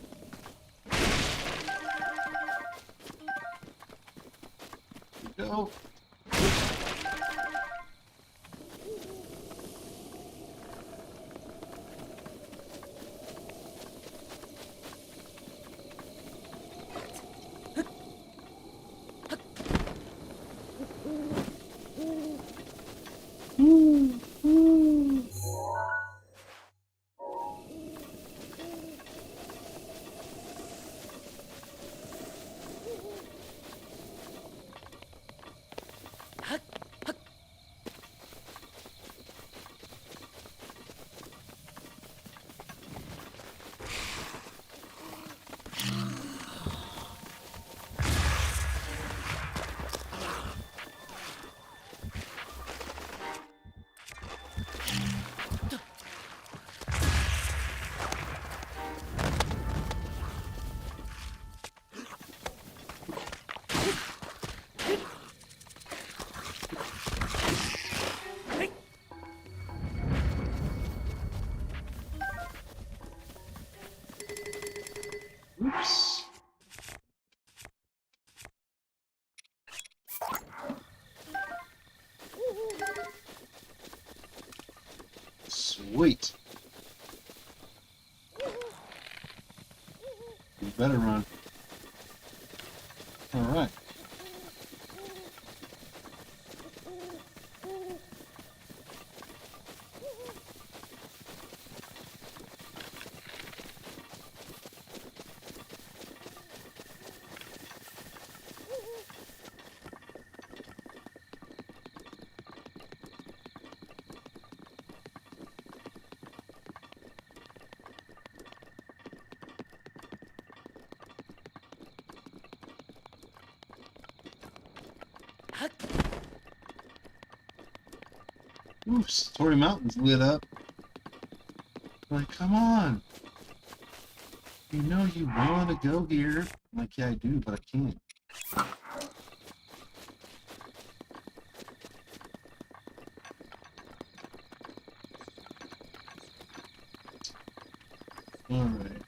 Wait. You better run. Alright. Oops, Tory Mountain's lit up. Like, come on. You know you want to go here. I'm like, yeah, I do, but I can't. Alright.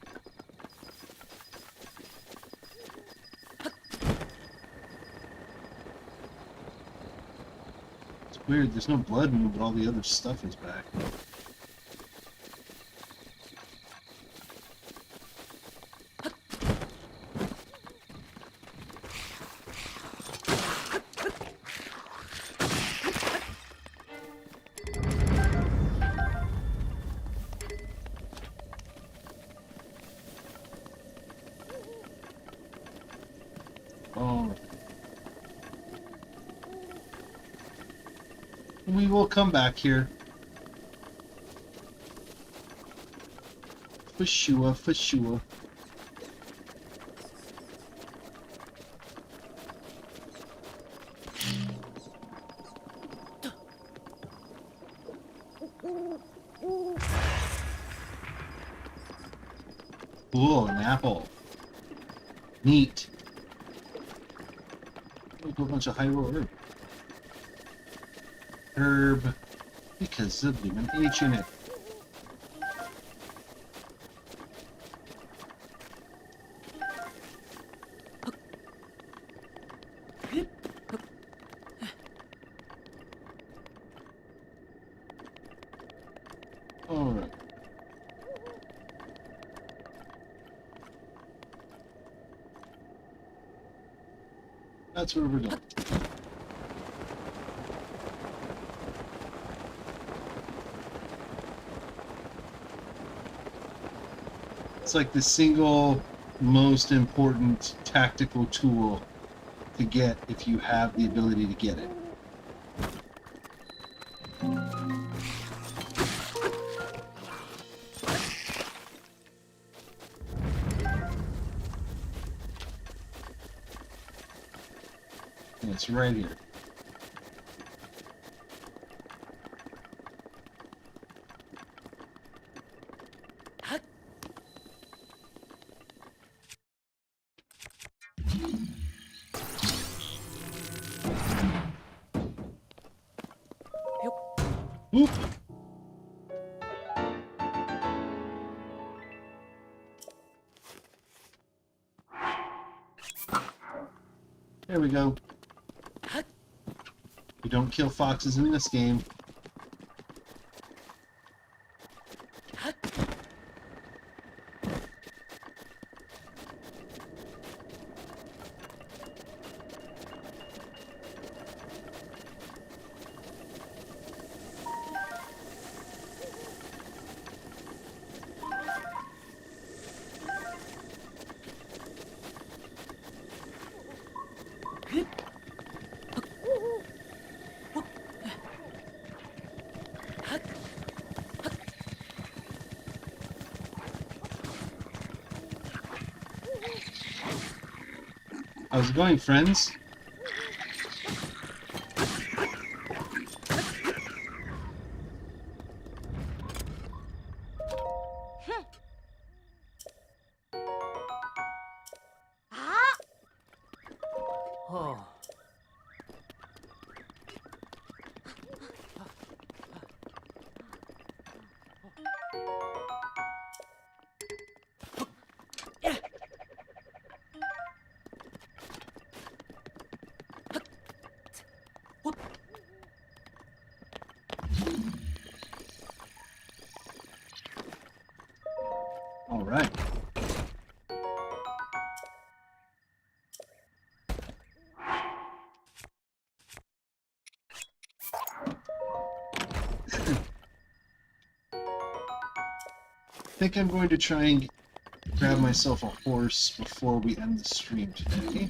It's weird, there's no blood moon, but all the other stuff is back. Oh. We will come back here. For sure, for sure. Cool, an apple. Neat. A whole bunch of Hyrule herb. Herb, because of an H in it. Alright. That's where we're going. It's like the single most important tactical tool to get if you have the ability to get it. And it's right here. Whoop. There we go. You don't kill foxes in this game. How's it going, friends? Oh. All right. I think I'm going to try and grab myself a horse before we end the stream today.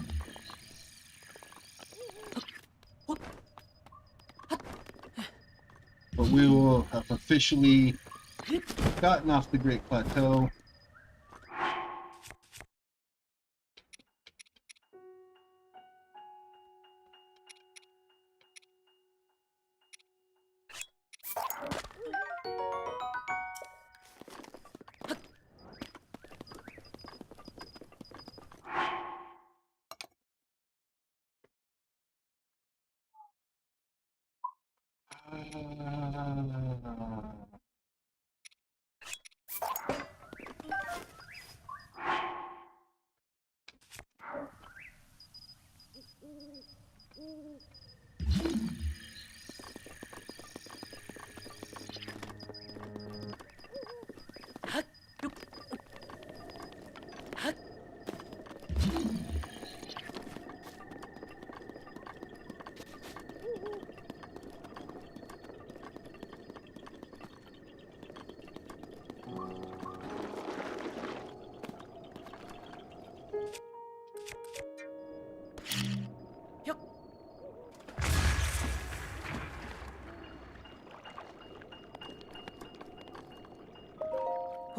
But we will have officially gotten off the Great Plateau.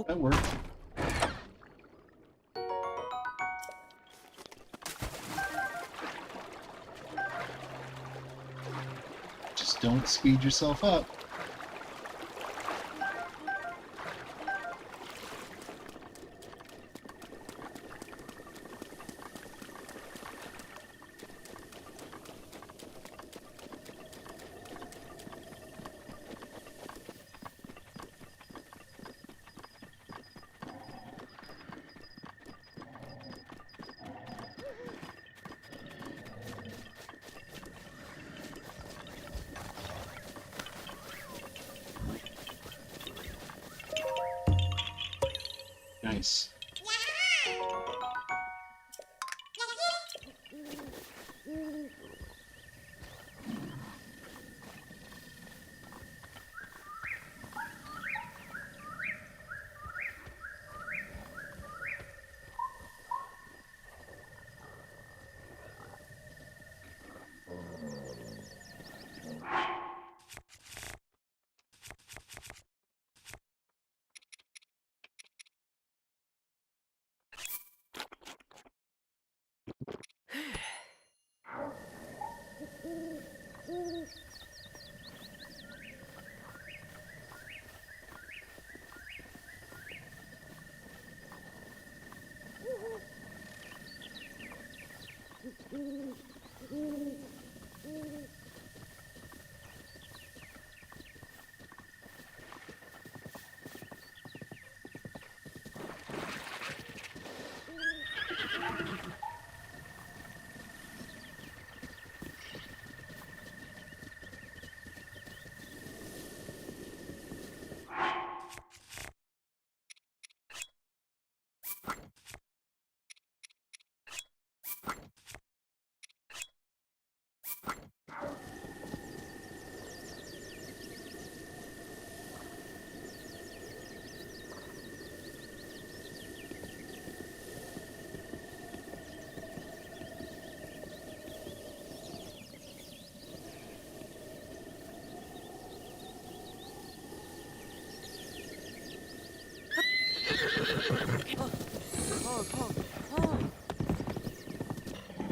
That worked. Just don't speed yourself up. Nice.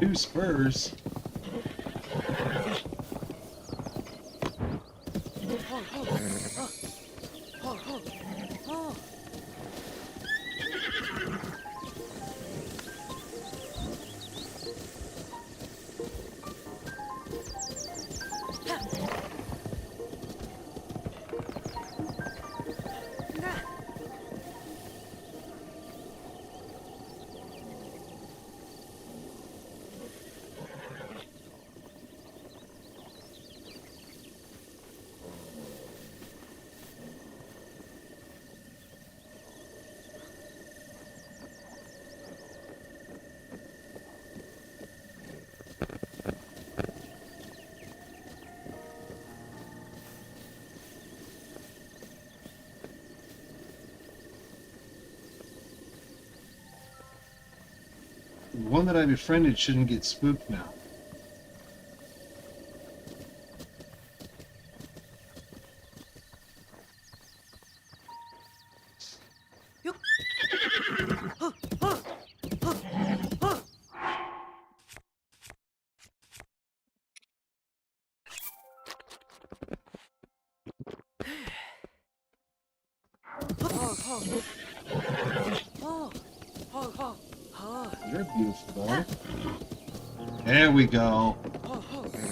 Two spurs. one that I befriended shouldn't get spooked now. You're a beautiful dog. There we go.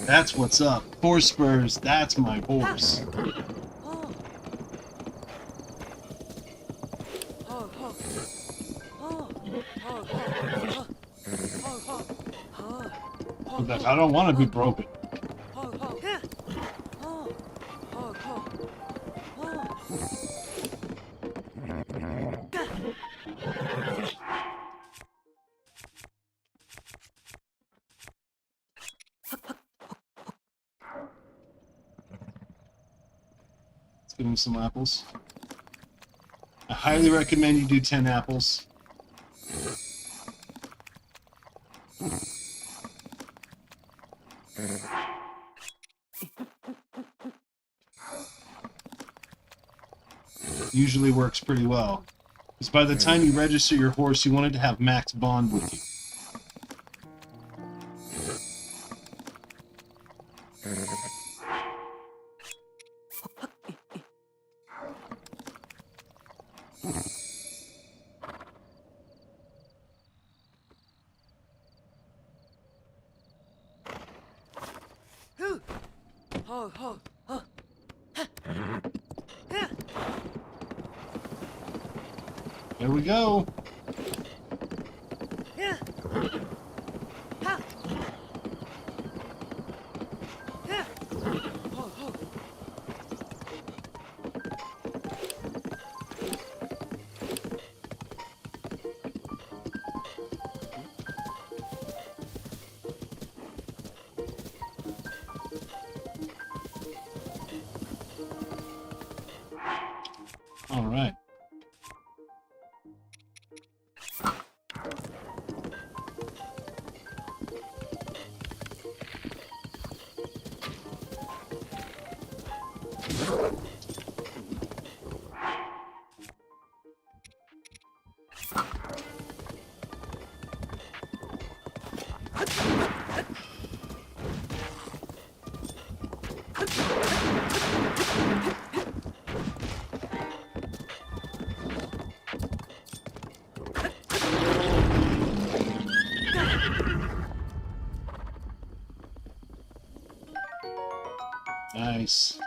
That's what's up. Horse spurs. That's my horse. Like, I don't want to be broken. Let's give him some apples. I highly recommend you do 10 apples. Usually works pretty well. Because by the time you register your horse, you wanted to have max bond with you. There we go. All right. Nice.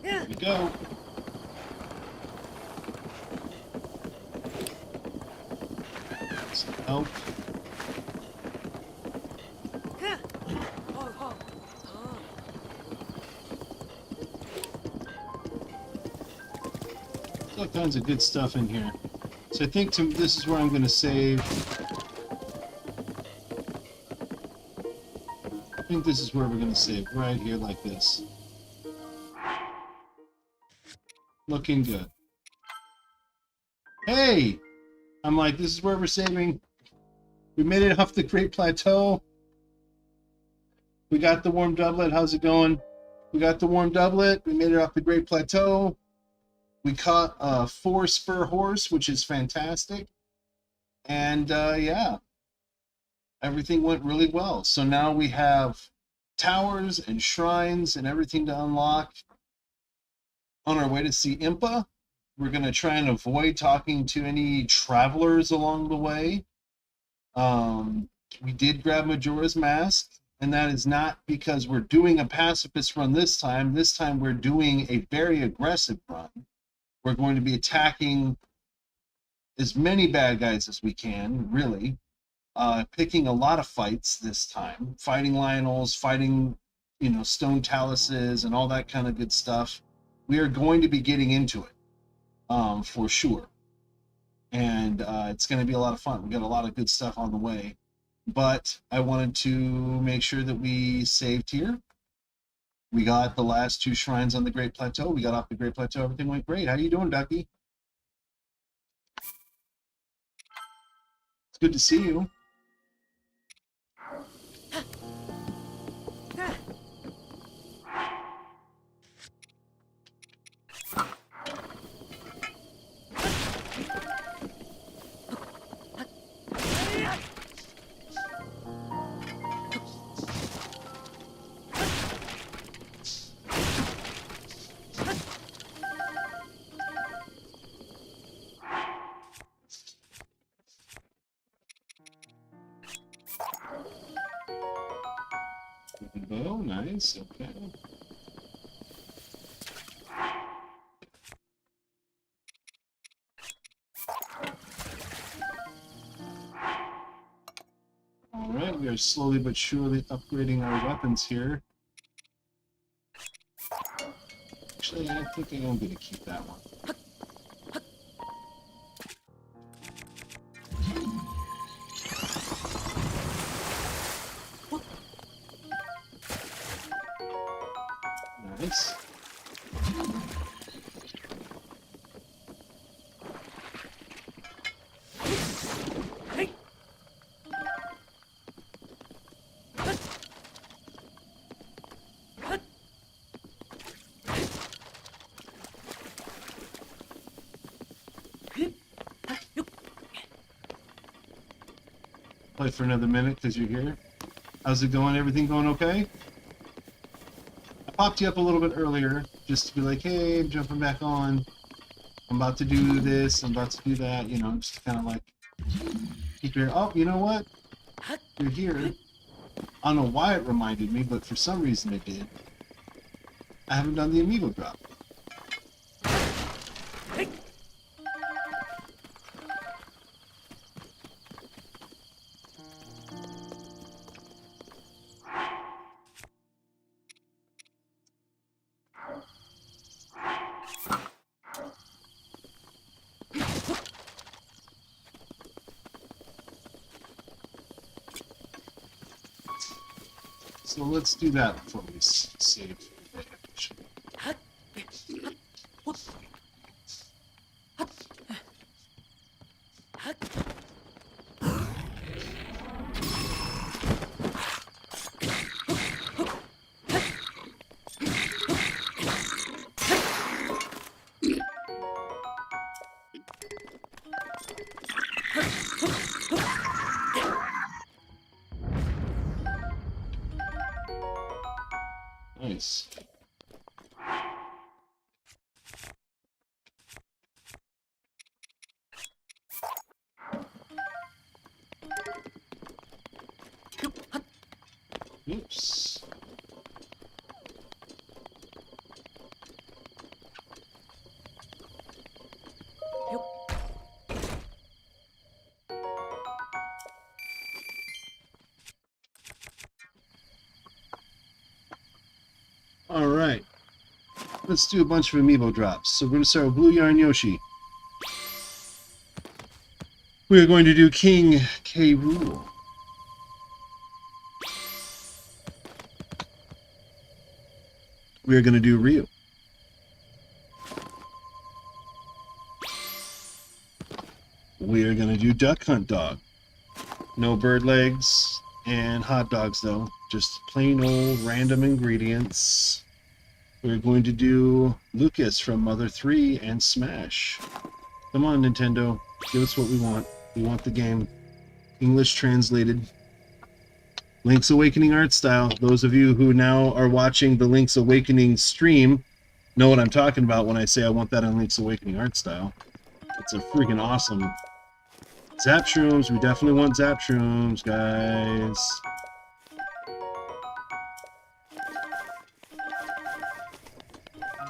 There we go. Some help. All kinds of good stuff in here. So I think this is where I'm going to save. I think this is where we're going to save, right here like this. Looking good. Hey! I'm like, this is where we're saving. We made it off the Great Plateau. We got the warm doublet. How's it going? We got the warm doublet. We made it off the Great Plateau. We caught a 4-spur horse, which is fantastic. And yeah, everything went really well. So now we have towers and shrines and everything to unlock. On our way to see Impa, we're going to try and avoid talking to any travelers along the way. We did grab Majora's Mask, and that is not because we're doing a pacifist run this time. This time we're doing a very aggressive run. We're going to be attacking as many bad guys as we can, really. Picking a lot of fights this time. Fighting Lionels, fighting, stone taluses, and all that kind of good stuff. We are going to be getting into it, for sure. and it's going to be a lot of fun. We got a lot of good stuff on the way, but I wanted to make sure that we saved here. We got the last 2 shrines on the Great Plateau. We got off the Great Plateau. Everything went great. How you doing, Ducky? It's good to see you. Oh, nice. Okay. All right, we are slowly but surely upgrading our weapons here. Actually, I think I'm going to keep that one. Nice. Play for another minute because you're here. How's it going? Everything going okay? I popped you up a little bit earlier just to be like, hey, I'm jumping back on. I'm about to do this. I'm about to do that. You know, just kind of like keep your. Oh, you know what? You're here. I don't know why it reminded me, but for some reason it did. I haven't done the amiibo drop. So let's do that before we save. Nice. Oops. All right. Let's do a bunch of amiibo drops. So we're going to start with Blue Yarn Yoshi. We are going to do King K. Rool. We are going to do Ryu. We are going to do Duck Hunt Dog. No bird legs and hot dogs, though. Just plain old random ingredients. We're going to do Lucas from Mother 3 and Smash. Come on, Nintendo. Give us what we want. We want the game. English translated. Link's Awakening art style. Those of you who now are watching the Link's Awakening stream know what I'm talking about when I say I want that on Link's Awakening art style. It's a freaking awesome. Zapshrooms. We definitely want Zapshrooms, guys.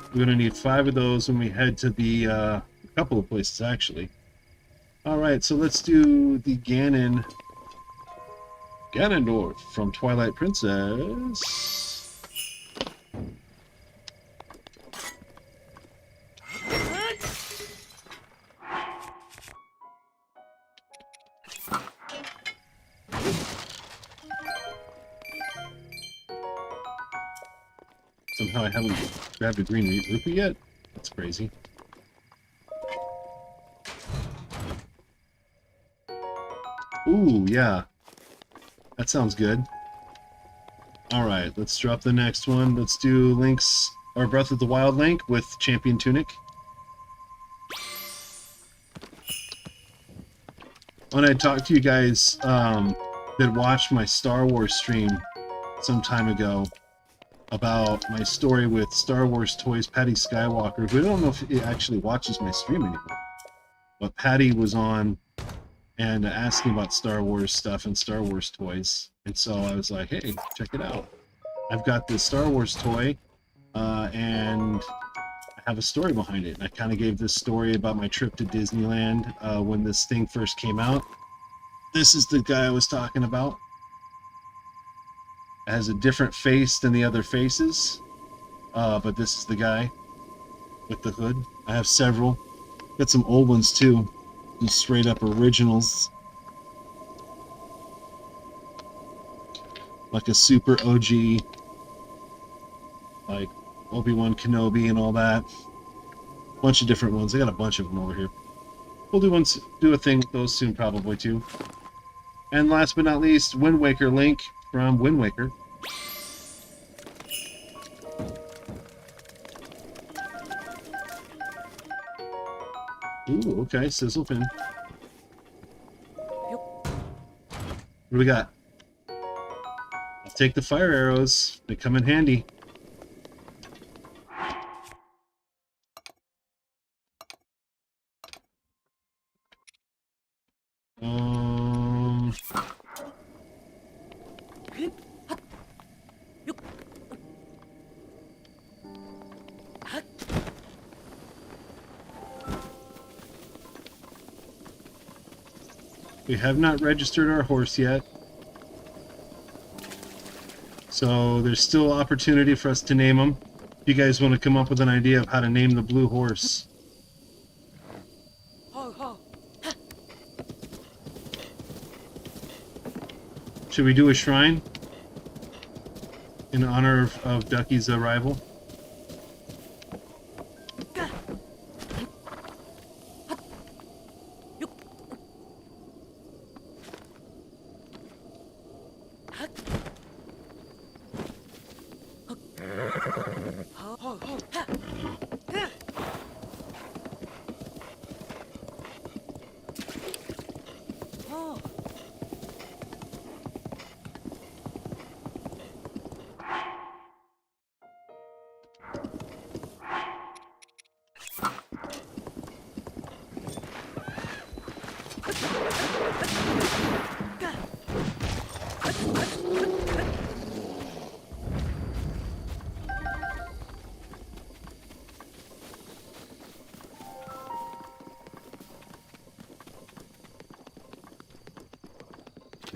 We're going to need 5 of those when we head to the a couple of places, actually. All right, so let's do the Ganondorf from Twilight Princess. how I haven't grabbed a green rupee yet. That's crazy. Ooh, yeah. That sounds good. Alright, let's drop the next one. Let's do Link's, or Breath of the Wild Link with Champion Tunic. When I talked to you guys that watched my Star Wars stream some time ago about my story with Star Wars Toys Patty Skywalker, who I don't know if he actually watches my stream anymore, but Patty was on and asking about Star Wars stuff and Star Wars toys, and so I was like, hey, check it out. I've got this Star Wars toy, and I have a story behind it. And I kind of gave this story about my trip to Disneyland when this thing first came out. This is the guy I was talking about. It has a different face than the other faces, but this is the guy with the hood. I have several. Got some old ones too. Just straight up originals. Like a super OG, like Obi-Wan Kenobi and all that. Bunch of different ones. I got a bunch of them over here. We'll do a thing with those soon, probably too. And last but not least, Wind Waker Link from Wind Waker. Ooh, okay, Sizzle Pin. What do we got? I'll take the fire arrows. They come in handy. We have not registered our horse yet. So there's still opportunity for us to name him. If you guys want to come up with an idea of how to name the blue horse. Should we do a shrine in honor of Ducky's arrival?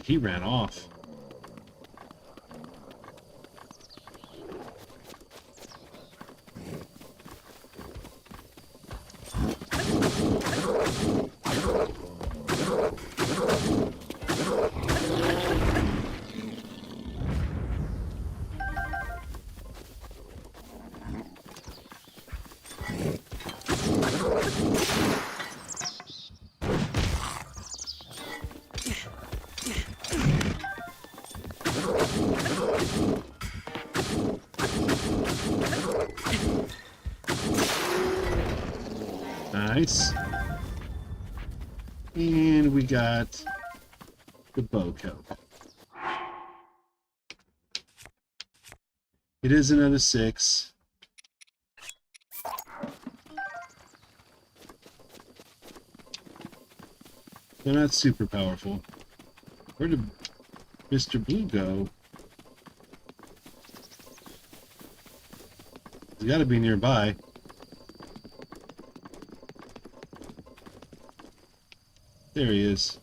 He ran off. Nice. And we got the bow coat. It is another 6. They're not super powerful. Where did Mr. Blue go? He's got to be nearby. There he is.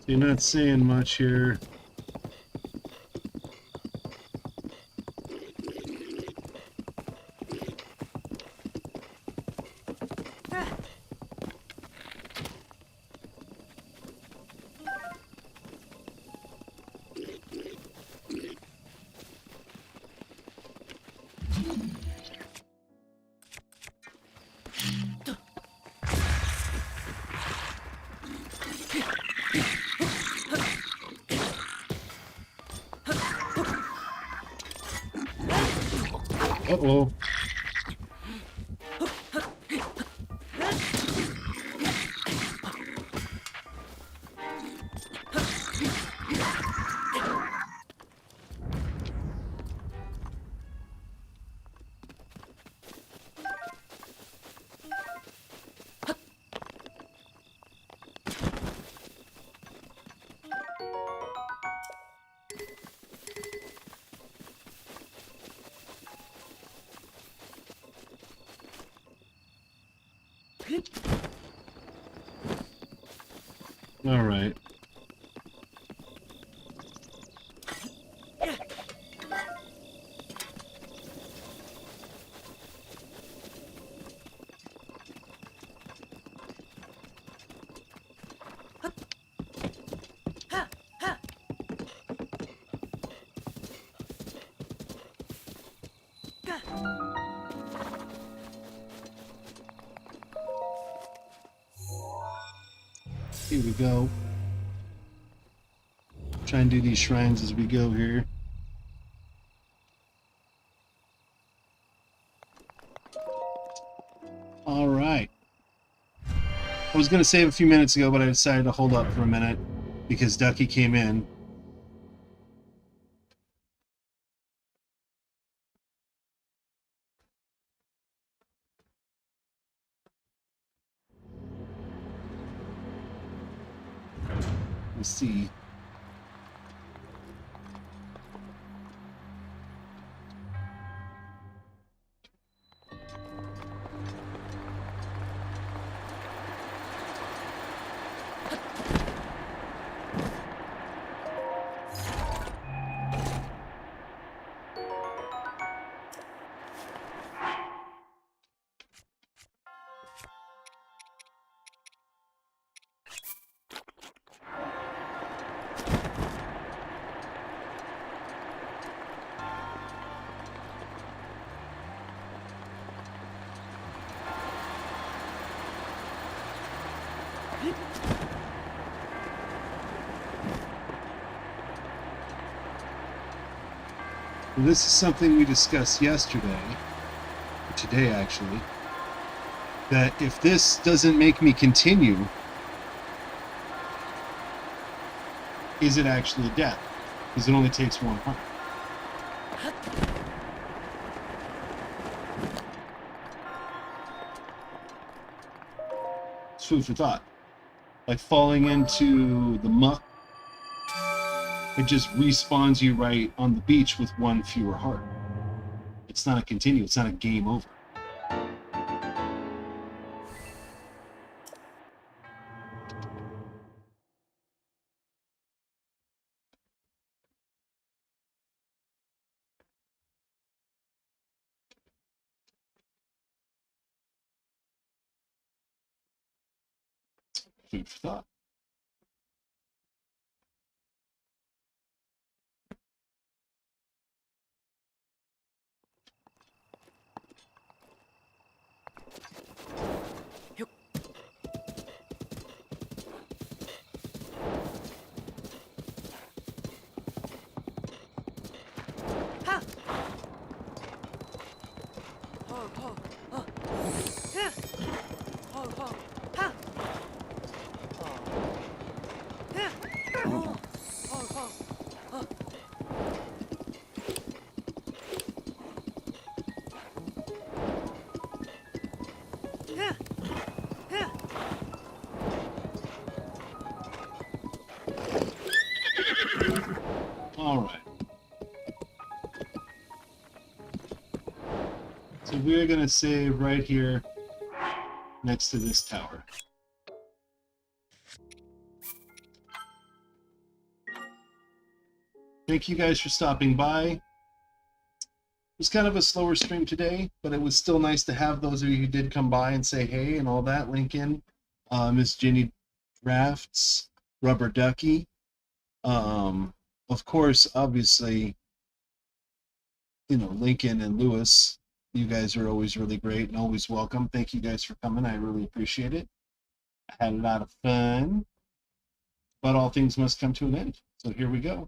You're not saying much here. Uh-oh. All right. Here we go. Try and do these shrines as we go here. All right. I was going to save a few minutes ago, but I decided to hold up for a minute because Ducky came in. Let's see. This is something we discussed yesterday, or today actually, that if this doesn't make me continue, is it actually death? Because it only takes one heart. It's food for thought. Like falling into the muck, it just respawns you right on the beach with one fewer heart. It's not a continue, it's not a game over. Food for thought. All right. So we're going to save right here next to this tower. Thank you guys for stopping by. It was kind of a slower stream today, but it was still nice to have those of you who did come by and say hey and all that. Lincoln, Miss Jenny Drafts, Rubber Ducky. Of course, obviously, you know, Lincoln and Lewis. You guys are always really great and always welcome. Thank you guys for coming. I really appreciate it. I had a lot of fun, but all things must come to an end. So here we go.